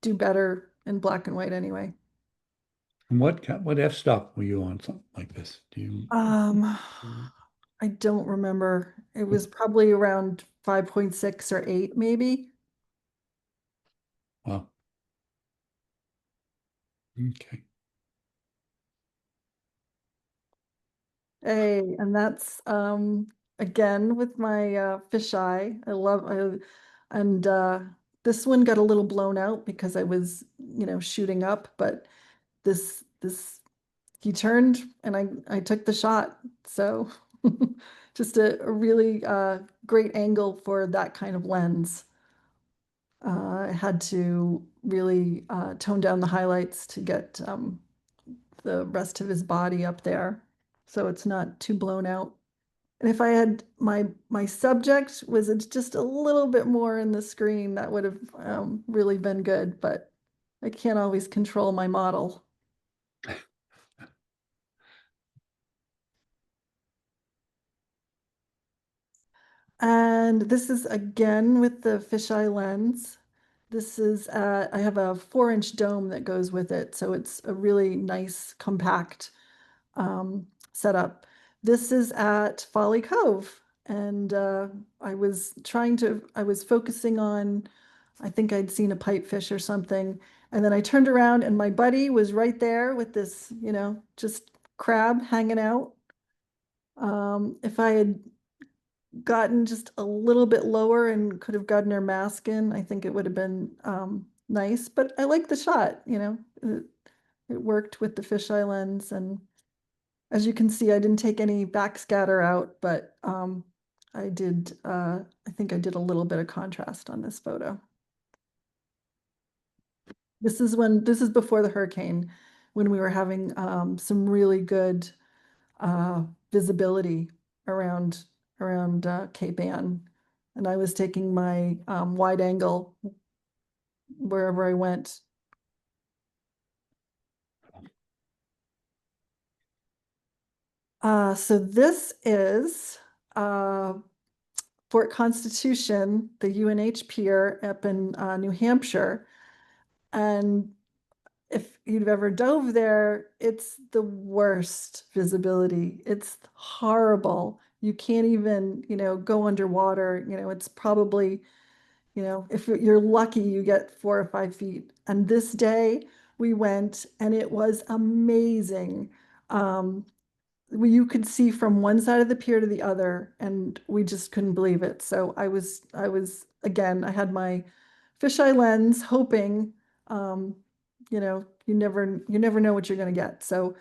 do better in black and white anyway. And what f-stop were you on, something like this? Do you? I don't remember. It was probably around 5.6 or 8 maybe. Wow. Okay. Hey, and that's again with my fisheye. And this one got a little blown out because I was, you know, shooting up, but this he turned and I took the shot. So just a really great angle for that kind of lens. I had to really tone down the highlights to get the rest of his body up there, so it's not too blown out. And if I had my subject was just a little bit more in the screen, that would have really been good, but I can't always control my model. And this is again with the fisheye lens. This is, I have a 4-inch dome that goes with it, so it's a really nice, compact setup. This is at Folly Cove, and I was focusing on, I think I'd seen a pipefish or something, and then I turned around and my buddy was right there with this, you know, just crab hanging out. If I had gotten just a little bit lower and could have gotten her mask in, I think it would have been nice, but I like the shot, you know, it worked with the fisheye lens. And as you can see, I didn't take any backscatter out, but I did, I think I did a little bit of contrast on this photo. This is before the hurricane, when we were having some really good visibility around Cape Ann, and I was taking my wide angle wherever I went. So this is Fort Constitution, the UNH Pier up in New Hampshire. And if you've ever dove there, it's the worst visibility. It's horrible. You can't even, you know, go underwater. You know, it's probably, you know, if you're lucky, you get 4 or 5 feet. And this day we went and it was amazing. You could see from one side of the pier to the other, and we just couldn't believe it. So again, I had my fisheye lens hoping you never know what you're going to get. So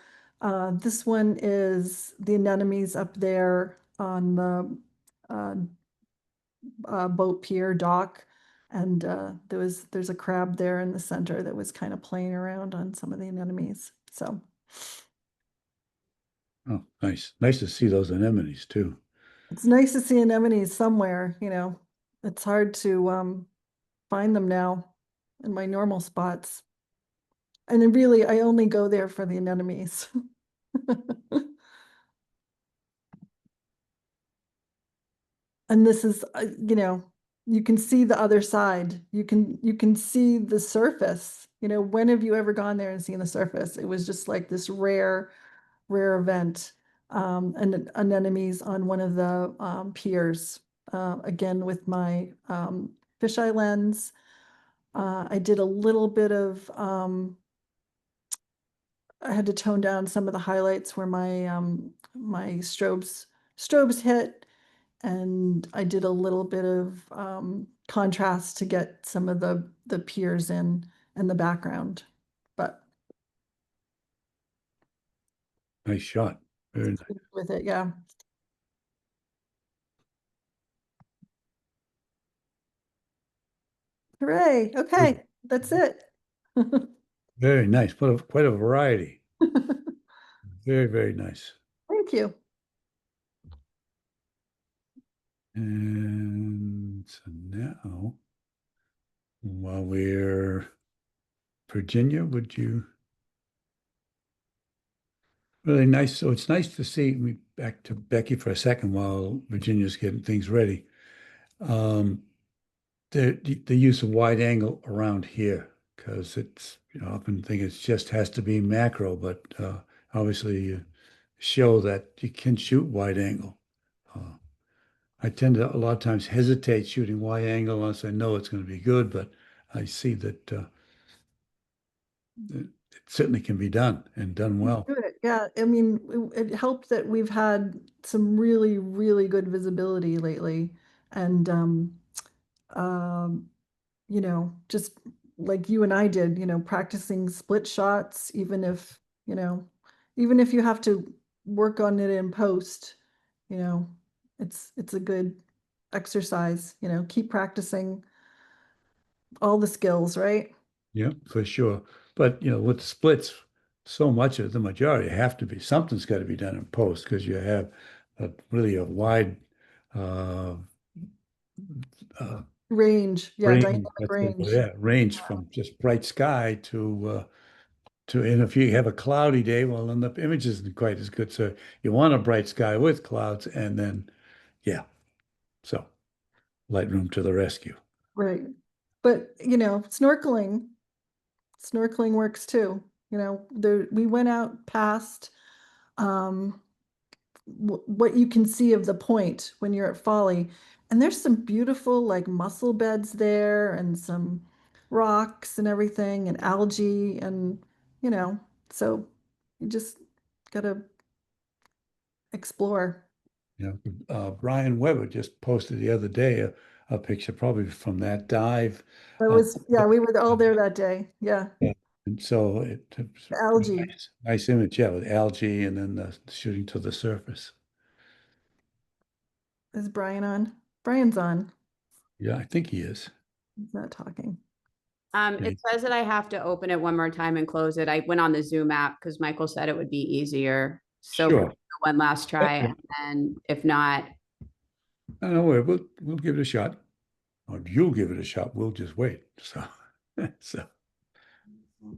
this one is the anemones up there on the uh, boat pier dock. And there's a crab there in the center that was kind of playing around on some of the anemones. So Oh, nice. Nice to see those anemones too. it's nice to see anemones somewhere, It's hard to find them now in my normal spots. And then really, I only go there for the anemones. And this is, you can see the other side. You can see the surface. When have you ever gone there and seen the surface? It was just like this rare event. And anemones on one of the piers. Again, with my fisheye lens. I did a little bit of I had to tone down some of the highlights where my strobes hit, and I did a little bit of contrast to get some of the piers in the background. But Nice shot. Very nice. with it, yeah. Hooray. Okay, that's it. Very nice. Quite a variety. Very, very nice. Thank you. And so now, while we're Virginia, would you? Really nice. So it's nice to see me back to Becky for a second while Virginia's getting things ready. Um, the use of wide angle around here, because it's, I often think it just has to be macro, but obviously you show that you can shoot wide angle. I tend to a lot of times hesitate shooting wide angle unless I know it's going to be good, but I see that it certainly can be done and done well. Good. Yeah, I mean, it helped that we've had some really, really good visibility lately. And um, just like you and I did, practicing split shots, even if you have to work on it in post, you know, it's a good exercise, keep practicing all the skills, right? Yeah, for sure. But with the splits, so much of the majority have to be something's got to be done in post because you have really a wide uh, uh, Range, yeah, range. dynamic That's it. range. Yeah, range from just bright sky and if you have a cloudy day, well, then the image isn't quite as good. So you want a bright sky with clouds, and then yeah, so Lightroom to the rescue. Right. But, snorkeling works too. We went out past um, what you can see of the point when you're at Folly. And there's some beautiful like mussel beds there and some rocks and everything and algae and, you know, so you just gotta explore. Brian Weber just posted the other day a picture, probably from that dive. That was, yeah, we were all there that day. Yeah. Yeah. And so it's The a algae. nice image, yeah, with algae and then shooting to the surface. Is Brian on? Brian's on. Yeah, I think he is. He's not talking. It says that I have to open it one more time and close it. I went on the Zoom app because Michael said it would be easier. So Sure. one last try, Okay. and if not, No, we'll give it a shot. Or you'll give it a shot. We'll just wait. So, so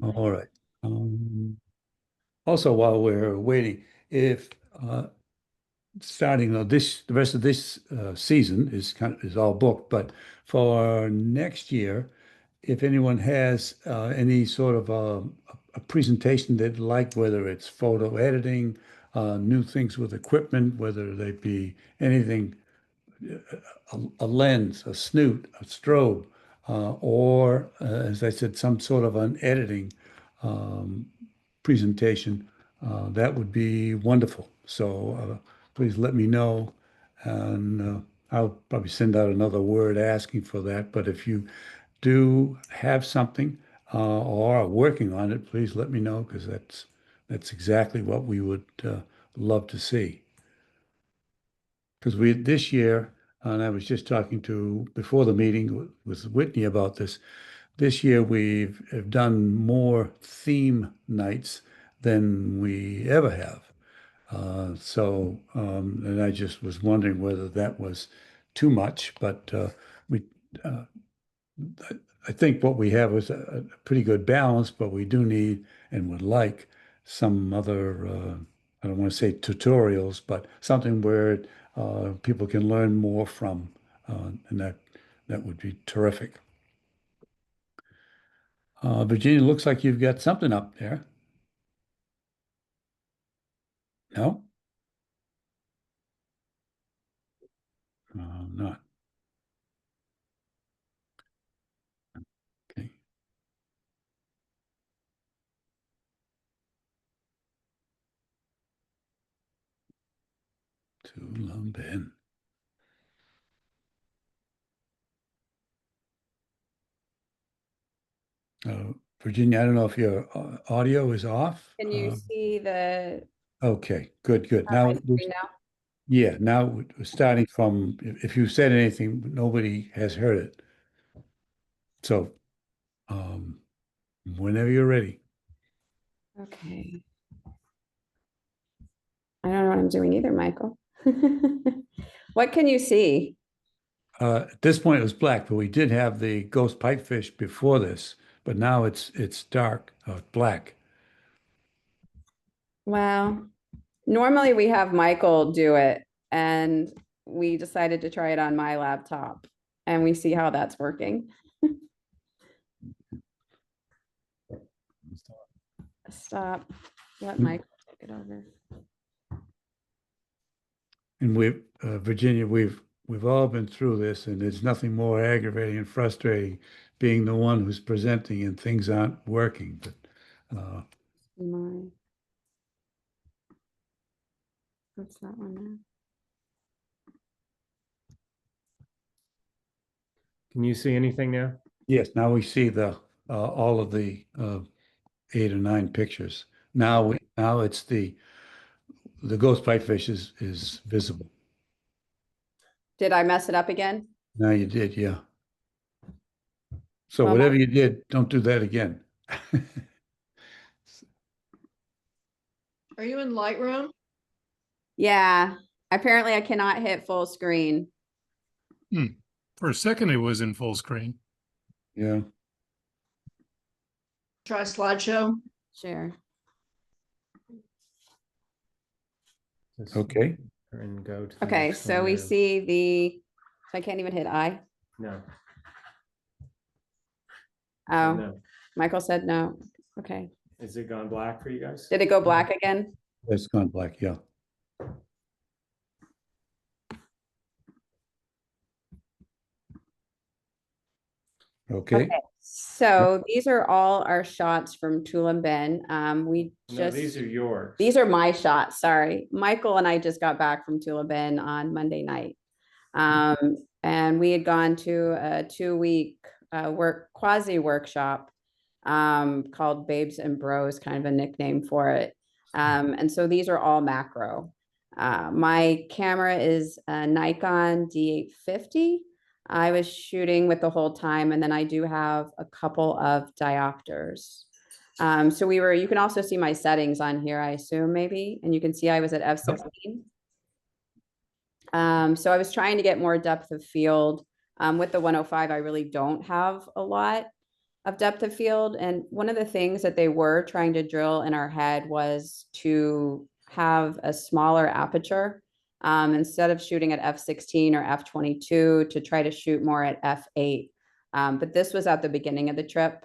all right. Also, while we're waiting, if starting the rest of this season is all booked, but for next year, if anyone has any sort of a presentation they'd like, whether it's photo editing, new things with equipment, whether they be anything, a lens, a snoot, a strobe, or as I said, some sort of an editing presentation, that would be wonderful. So please let me know, and I'll probably send out another word asking for that. But if you do have something, or are working on it, please let me know, because that's exactly what we would love to see. Because we this year, and I was just talking to before the meeting with Whitney about this. This year we've have done more theme nights than we ever have. And I just was wondering whether that was too much, but we, uh, I think what we have is a pretty good balance, but we do need and would like some other, I don't want to say tutorials, but something where people can learn more from, and that would be terrific. Virginia, looks like you've got something up there. No? Not. Okay. Tulamben. Virginia, I don't know if your audio is off. Can you see the Okay, good. my Now, screen now? yeah, now we're starting from, if you said anything, nobody has heard it. So, um, whenever you're ready. Okay. I don't know what I'm doing either, Michael. What can you see? At this point, it was black, but we did have the ghost pipefish before this, but now it's dark, black. Well, normally we have Michael do it, and we decided to try it on my laptop, and we see how that's working. Stop. Let Michael take it over. And Virginia, we've all been through this, and there's nothing more aggravating and frustrating being the one who's presenting and things aren't working. But My, what's that one now? Can you see anything now? yes, now we see the all of the 8 or 9 pictures. Now it's the ghost pipefish is visible. Did I mess it up again? Now you did, yeah. So Well, whatever you did, don't do that again. Are you in Lightroom? Yeah, apparently I cannot hit full screen. For a second, it was in full screen. Yeah. Try slideshow. Share. Just Okay. and go to the Okay, next so one we there. see the, so I can't even hit I. No. Oh, No. Michael said no. Okay. Is it gone black for you guys? Did it go black again? It's gone black, yeah. Okay. Okay. So these are all our shots from Tulamben. We No, just, these are yours. these are my shots. Sorry. Michael and I just got back from Tulamben on Monday night. And we had gone to a 2-week quasi workshop called Babes and Bros, kind of a nickname for it. And so these are all macro. My camera is a Nikon D850. I was shooting with the whole time, and then I do have a couple of diopters. So you can also see my settings on here, I assume, maybe, and you can see I was at f16. So I was trying to get more depth of field. With the 105, I really don't have a lot of depth of field. And one of the things that they were trying to drill in our head was to have a smaller aperture. Instead of shooting at f16 or f22, to try to shoot more at f8. But this was at the beginning of the trip.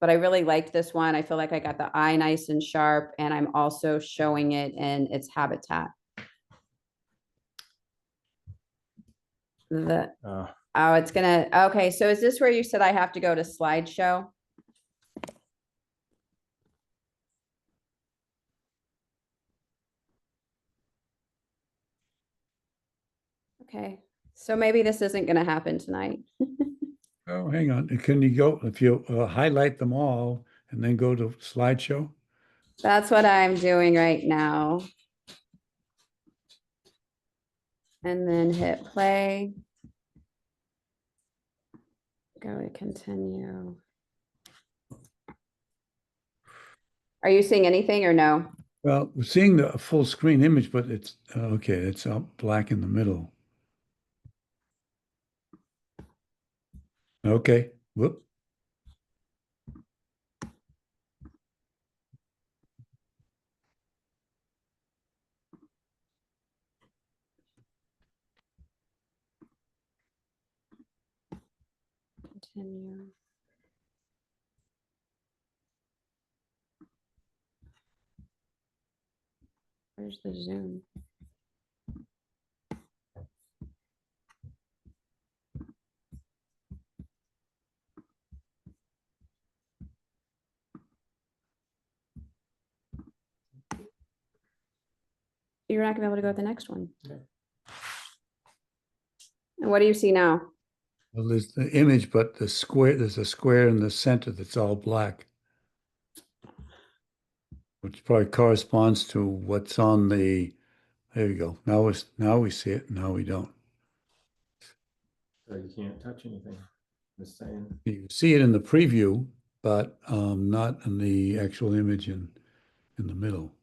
But I really liked this one. I feel like I got the eye nice and sharp, and I'm also showing it in its habitat. Oh, it's gonna, okay, so is this where you said I have to go to slideshow? Okay, so maybe this isn't gonna happen tonight. Oh, hang on. Can you go, if you highlight them all and then go to slideshow? That's what I'm doing right now. And then hit play. Go to continue. Are you seeing anything or no? Well, we're seeing the full screen image, but it's, okay, it's black in the middle. Okay, whoop. Continue. Where's the Zoom? You're not gonna be able to go to the next one. And what do you see now? Well, there's the image, but the square, there's a square in the center that's all black. Which probably corresponds to what's on the, there you go. Now we see it, now we don't. So you can't touch anything. Just saying. You see it in the preview, but not in the actual image in the middle.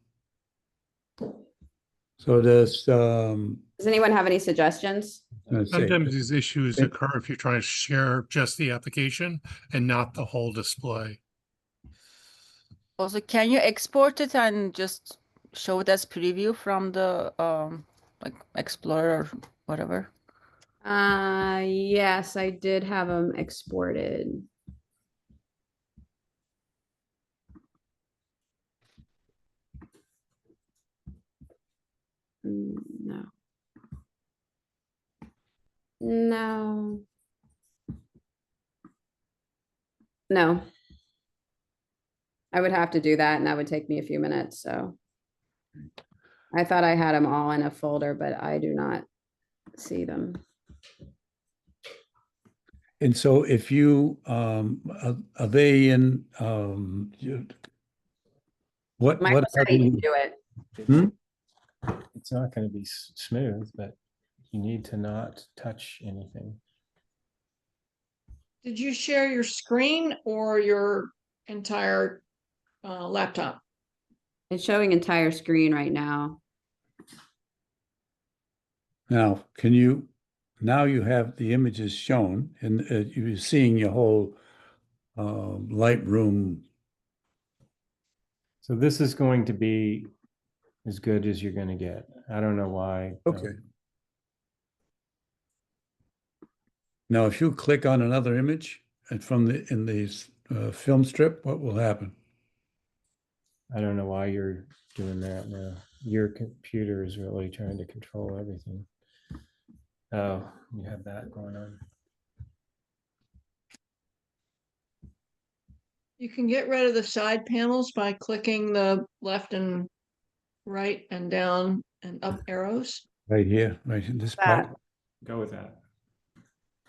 So there's Does anyone have any suggestions? let's see. Sometimes these issues occur if you're trying to share just the application and not the whole display. Also, can you export it and just show it as preview from the like Explorer or whatever? Yes, I did have them exported. No. No. No. I would have to do that and that would take me a few minutes, so. I thought I had them all in a folder, but I do not see them. And so if you are they in what Michael are said he can the, do it. It's not going to be smooth, but you need to not touch anything. Did you share your screen or your entire laptop? It's showing entire screen right now. now can you, now you have the images shown and you're seeing your whole Lightroom. So this is going to be as good as you're going to get. I don't know why. Okay. Now, if you click on another image and from the in the film strip, what will happen? I don't know why you're doing that now. Your computer is really trying to control everything. Oh, you have that going on. You can get rid of the side panels by clicking the left and right and down and up arrows. Right here, right in this part. Go with that.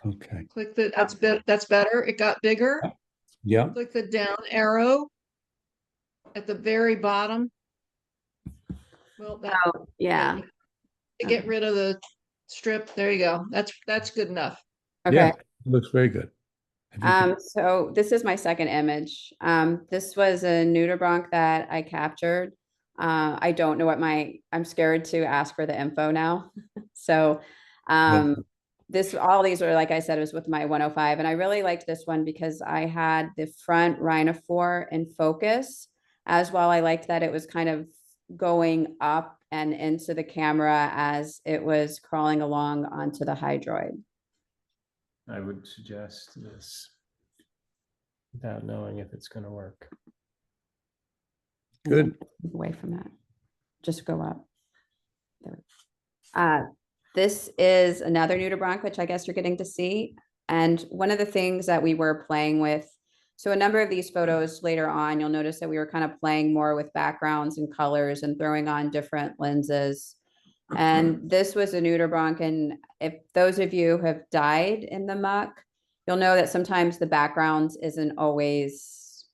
Okay. Click the, that's better. It got bigger. Yeah. Click the down arrow at the very bottom. Well, that, Oh, yeah. to get rid of the strip. There you go. That's good enough. Okay. Yeah, looks very good. If you can- So this is my second image. This was a nudibranch that I captured. I don't know what I'm scared to ask for the info now. So, all these are, like I said, it was with my 105 and I really liked this one because I had the front rhinophore in focus as well. I liked that it was kind of going up and into the camera as it was crawling along onto the hydroid. I would suggest this without knowing if it's going to work. Good. Away from that. Just go up. There. This is another nudibranch, which I guess you're getting to see. And one of the things that we were playing with, so a number of these photos later on, you'll notice that we were kind of playing more with backgrounds and colors and throwing on different lenses. And this was a nudibranch. And if those of you have died in the muck, you'll know that sometimes the background isn't always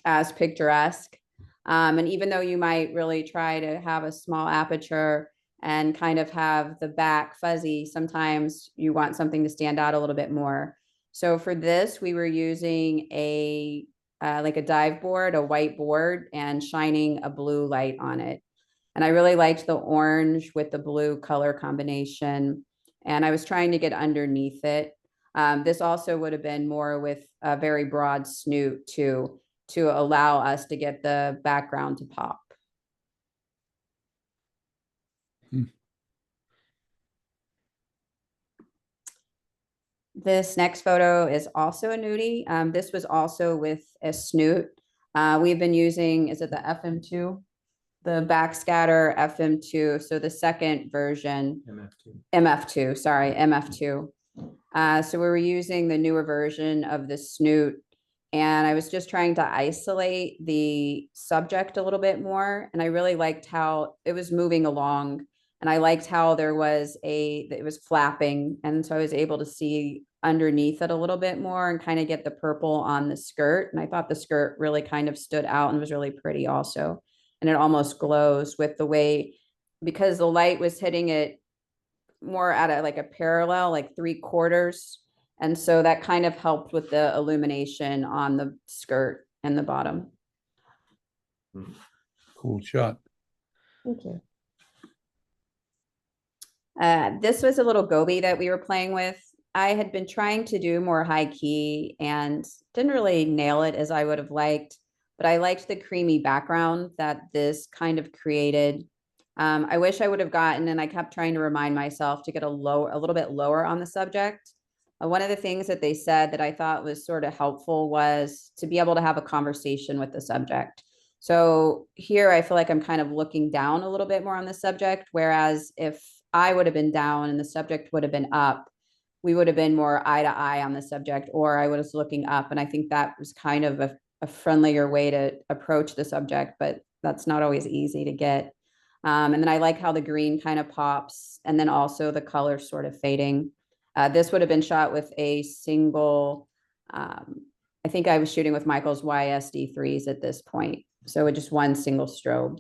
as picturesque. And even though you might really try to have a small aperture and kind of have the back fuzzy, sometimes you want something to stand out a little bit more. So for this, we were using a like a dive board, a white board, and shining a blue light on it. And I really liked the orange with the blue color combination. And I was trying to get underneath it. This also would have been more with a very broad snoot to allow us to get the background to pop. This next photo is also a nudie. This was also with a snoot. We've been using, is it the FM2? The backscatter FM2. So the second version. MF2, sorry, MF2. So we were using the newer version of the snoot, and I was just trying to isolate the subject a little bit more. And I really liked how it was moving along, and I liked how it was flapping. And so I was able to see underneath it a little bit more and kind of get the purple on the skirt. And I thought the skirt really kind of stood out and was really pretty also. And it almost glows with the way, because the light was hitting it more at a parallel, like 3/4. And so that kind of helped with the illumination on the skirt and the bottom. Cool shot. Thank you. This was a little goby that we were playing with. I had been trying to do more high key and didn't really nail it as I would have liked, but I liked the creamy background that this kind of created. I wish I would have gotten, and I kept trying to remind myself to get a little bit lower on the subject. One of the things that they said that I thought was sort of helpful was to be able to have a conversation with the subject. So here I feel like I'm kind of looking down a little bit more on the subject, whereas if I would have been down and the subject would have been up, we would have been more eye to eye on the subject, or I was looking up. And I think that was kind of a friendlier way to approach the subject, but that's not always easy to get. And then I like how the green kind of pops, and then also the color sort of fading. This would have been shot with a single, I think I was shooting with Michael's YSD3s at this point. So with just one single strobe.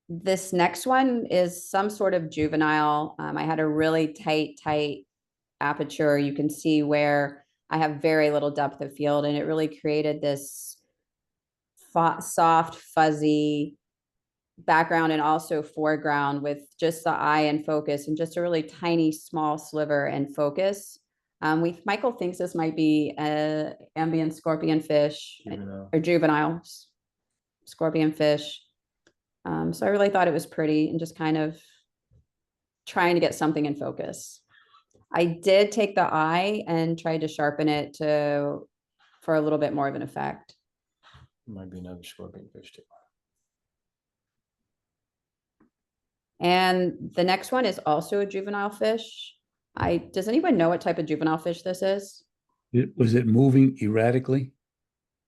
This next one is some sort of juvenile. I had a really tight aperture. You can see where I have very little depth of field, and it really created this soft, fuzzy background and also foreground with just the eye and focus and just a really tiny, small sliver and focus. Michael thinks this might be a ambient scorpion fish or juvenile scorpion fish. So I really thought it was pretty and just kind of trying to get something in focus. I did take the eye and tried to sharpen it for a little bit more of an effect. Might be another scorpion fish too. And the next one is also a juvenile fish. Does anyone know what type of juvenile fish this is? Was it moving erratically?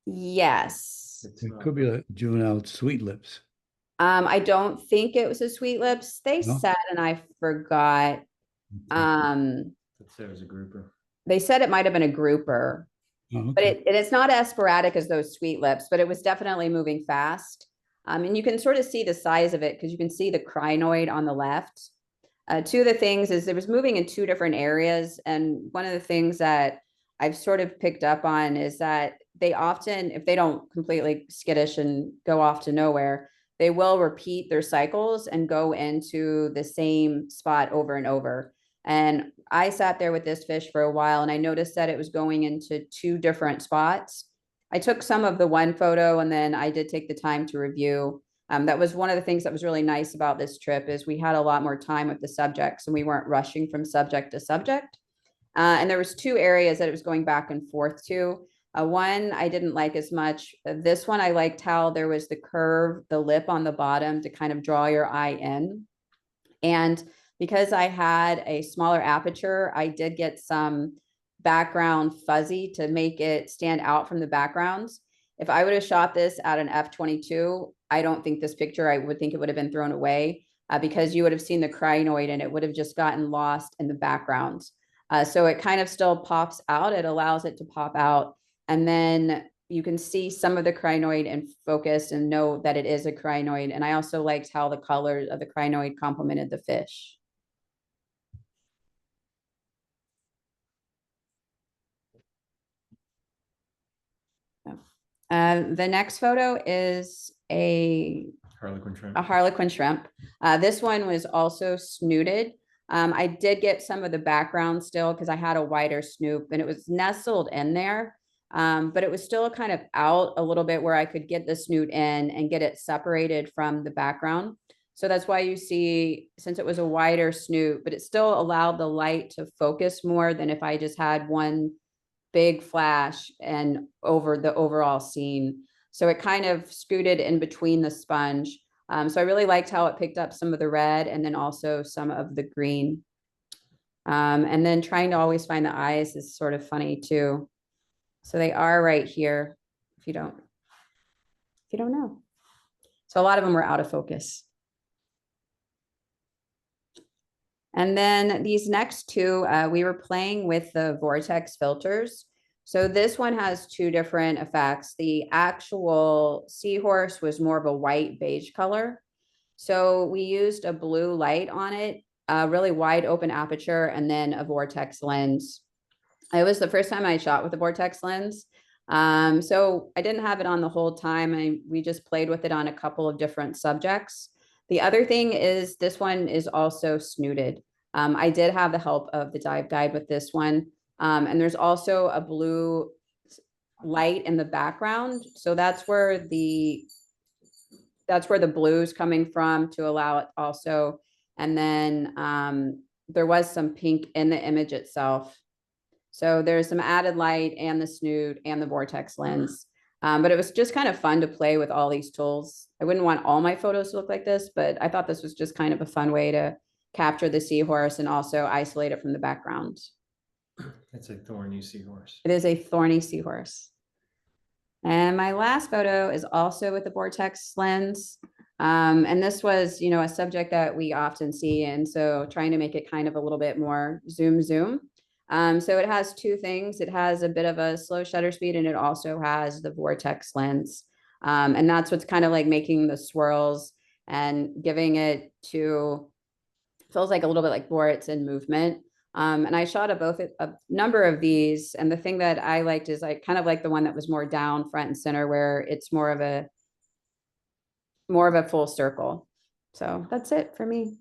Yes. It could be a juvenile sweet lips. I don't think it was a sweet lips. They No? said, and I forgot. It said it was a grouper. They said it might have been a grouper, Oh, but okay. it's not as sporadic as those sweet lips, but it was definitely moving fast. And you can sort of see the size of it because you can see the crinoid on the left. Two of the things is it was moving in two different areas. And one of the things that I've sort of picked up on is that they often, if they don't completely skittish and go off to nowhere, they will repeat their cycles and go into the same spot over and over. And I sat there with this fish for a while, and I noticed that it was going into two different spots. I took some of the one photo, and then I did take the time to review. That was one of the things that was really nice about this trip is we had a lot more time with the subjects, and we weren't rushing from subject to subject. And there was two areas that it was going back and forth to. One I didn't like as much. This one I liked how there was the curve, the lip on the bottom to kind of draw your eye in. And because I had a smaller aperture, I did get some background fuzzy to make it stand out from the backgrounds. If I would have shot this at an f/22, I don't think this picture, I would think it would have been thrown away. because you would have seen the crinoid and it would have just gotten lost in the background. So it kind of still pops out. It allows it to pop out. And then you can see some of the crinoid in focus and know that it is a crinoid. And I also liked how the colors of the crinoid complemented the fish. The next photo is a Harlequin shrimp. a harlequin shrimp. This one was also snooted. I did get some of the background still because I had a wider snoop and it was nestled in there. But it was still kind of out a little bit where I could get the snoot in and get it separated from the background. So that's why you see, since it was a wider snoot, but it still allowed the light to focus more than if I just had one big flash and over the overall scene. So it kind of scooted in between the sponge. So I really liked how it picked up some of the red and then also some of the green. And then trying to always find the eyes is sort of funny too. So they are right here if you don't know. So a lot of them were out of focus. And then these next two, we were playing with the vortex filters. So this one has two different effects. The actual seahorse was more of a white beige color. So we used a blue light on it, a really wide open aperture, and then a vortex lens. It was the first time I shot with a vortex lens. So I didn't have it on the whole time. We just played with it on a couple of different subjects. The other thing is this one is also snooted. I did have the help of the dive guide with this one. And there's also a blue light in the background. So that's where the blue is coming from to allow it also. And then there was some pink in the image itself. So there's some added light and the snoot and the vortex lens. But it was just kind of fun to play with all these tools. I wouldn't want all my photos to look like this, but I thought this was just kind of a fun way to capture the seahorse and also isolate it from the background. It's a thorny seahorse. It is a thorny seahorse. And my last photo is also with the vortex lens. And this was, a subject that we often see. And so trying to make it kind of a little bit more zoom. So it has two things. It has a bit of a slow shutter speed and it also has the vortex lens. And that's what's kind of like making the swirls and giving it feels like a little bit like Boris in movement. And I shot a number of these. And the thing that I liked is I kind of like the one that was more down front and center where it's more of a full circle. So that's it for me.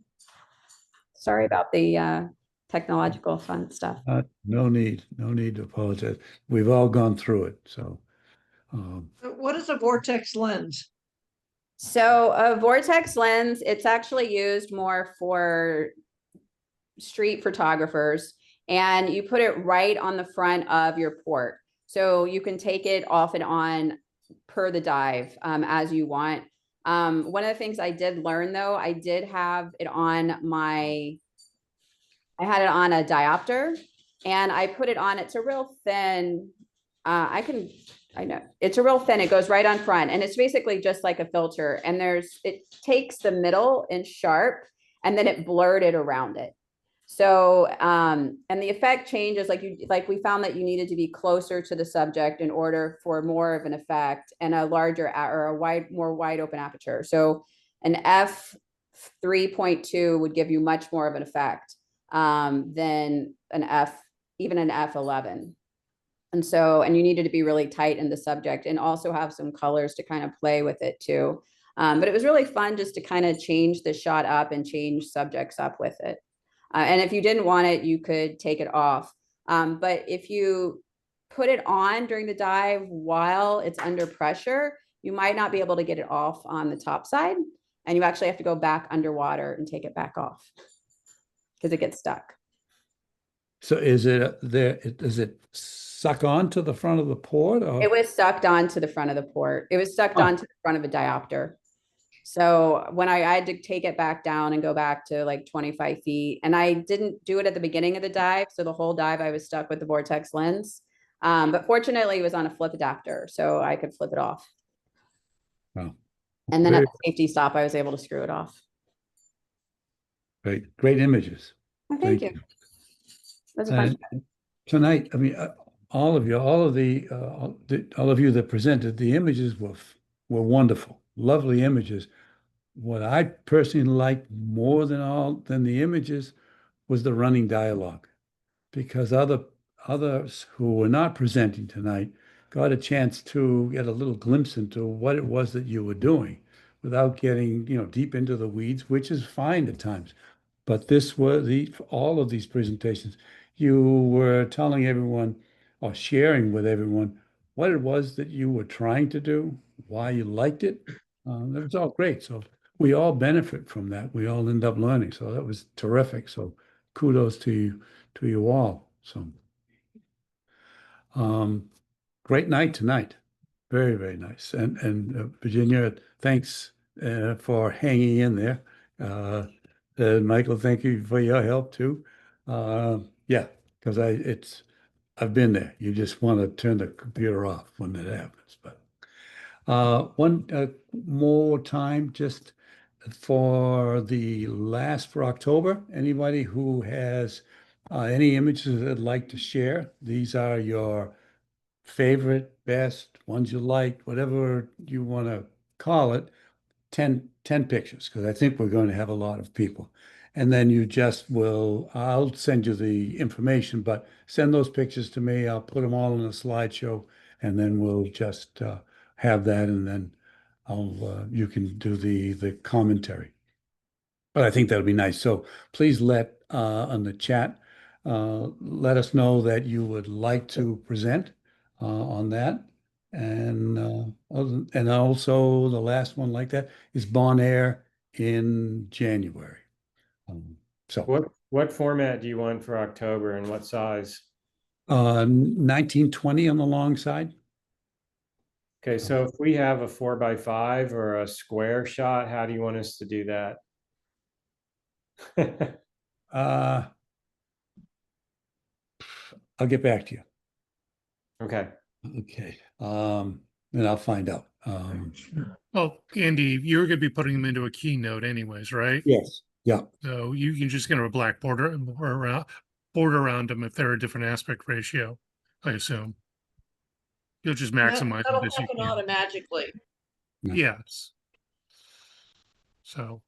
Sorry about the technological fun stuff. No need to apologize. We've all gone through it. So, What is a vortex lens? So a vortex lens, it's actually used more for street photographers, and you put it right on the front of your port. So you can take it off and on per the dive as you want. One of the things I did learn though, I did have it on I had it on a diopter and I put it on, it's a real thin, I know it's a real thin, it goes right on front and it's basically just like a filter and it takes the middle in sharp and then it blurred it around it. So, and the effect changes like we found that you needed to be closer to the subject in order for more of an effect and a larger or a more wide open aperture. So an f3.2 would give you much more of an effect than even an f11. And you needed to be really tight in the subject and also have some colors to kind of play with it too. But it was really fun just to kind of change the shot up and change subjects up with it. And if you didn't want it, you could take it off. But if you put it on during the dive while it's under pressure, you might not be able to get it off on the top side. And you actually have to go back underwater and take it back off because it gets stuck. so is it there? Does it suck on to the front of the port? Or? It was sucked onto the front of the port. It was sucked onto the front of a diopter. So when I had to take it back down and go back to like 25 feet, and I didn't do it at the beginning of the dive. So the whole dive, I was stuck with the vortex lens. But fortunately, it was on a flip adapter, so I could flip it off. Oh. And then at the safety stop, I was able to screw it off. Great images. Oh, thank you. That's a fun. And tonight, I mean, all of you, all of you that presented, the images were wonderful, lovely images. What I personally liked more than the images was the running dialogue, because others who were not presenting tonight got a chance to get a little glimpse into what it was that you were doing without getting, deep into the weeds, which is fine at times. But this was all of these presentations, you were telling everyone or sharing with everyone what it was that you were trying to do, why you liked it. That was all great. So we all benefit from that. We all end up learning. So that was terrific. So kudos to you all. So um, great night tonight. Very, very nice. And Virginia, thanks for hanging in there. And Michael, thank you for your help too. Yeah, because I've been there. You just want to turn the computer off when that happens. But one more time, just for October, anybody who has any images they'd like to share, these are your favorite, best, ones you liked, whatever you want to call it, 10 pictures, because I think we're going to have a lot of people. And then I'll send you the information, but send those pictures to me. I'll put them all in a slideshow, and then we'll just have that, and then you can do the commentary. But I think that'll be nice. So please on the chat, let us know that you would like to present on that. And also the last one like that is Bon Air in January. So What format do you want for October and what size? 1920 on the long side. Okay, so if we have a 4x5 or a square shot, how do you want us to do that? Uh, I'll get back to you. Okay. Okay. And I'll find out. Oh, Andy, you're going to be putting them into a keynote anyways, right? Yes. Yeah. So you can just get a black border around them if they're a different aspect ratio, I assume. You'll just maximize That'll them as you happen can. automatically. Yes. So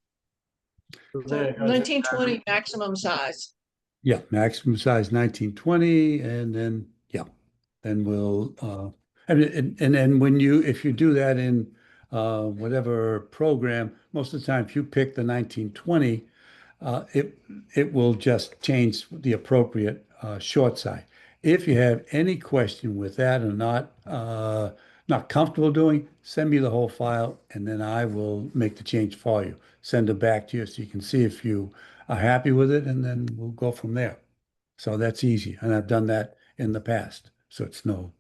1920 maximum size. Yeah, maximum size 1920, and then we'll and then if you do that in whatever program, most of the time if you pick the 1920, it will just change the appropriate short side. If you have any question with that or not comfortable doing, send me the whole file, and then I will make the change for you. Send it back to you so you can see if you are happy with it, and then we'll go from there. So that's easy, and I've done that in the past, so it's no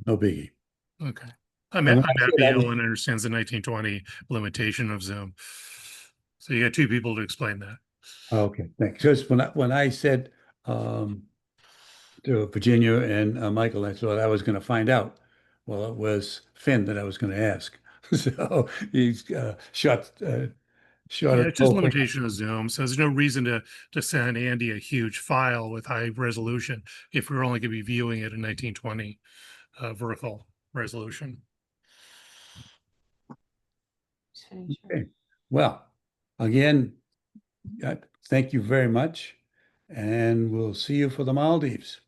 biggie. okay. And I'm when I happy say that, Ellen understands the 1920 limitation of Zoom. So you got two people to explain that. okay, thanks. Just when I said to Virginia and Michael, I thought I was going to find out. Well, it was Finn that I was going to ask. So he's shot Yeah, it it's just both ways. limitation of Zoom. So there's no reason to send Andy a huge file with high resolution if we're only going to be viewing it in 1920 vertical resolution. Okay. Well, again, thank you very much, and we'll see you for the Maldives.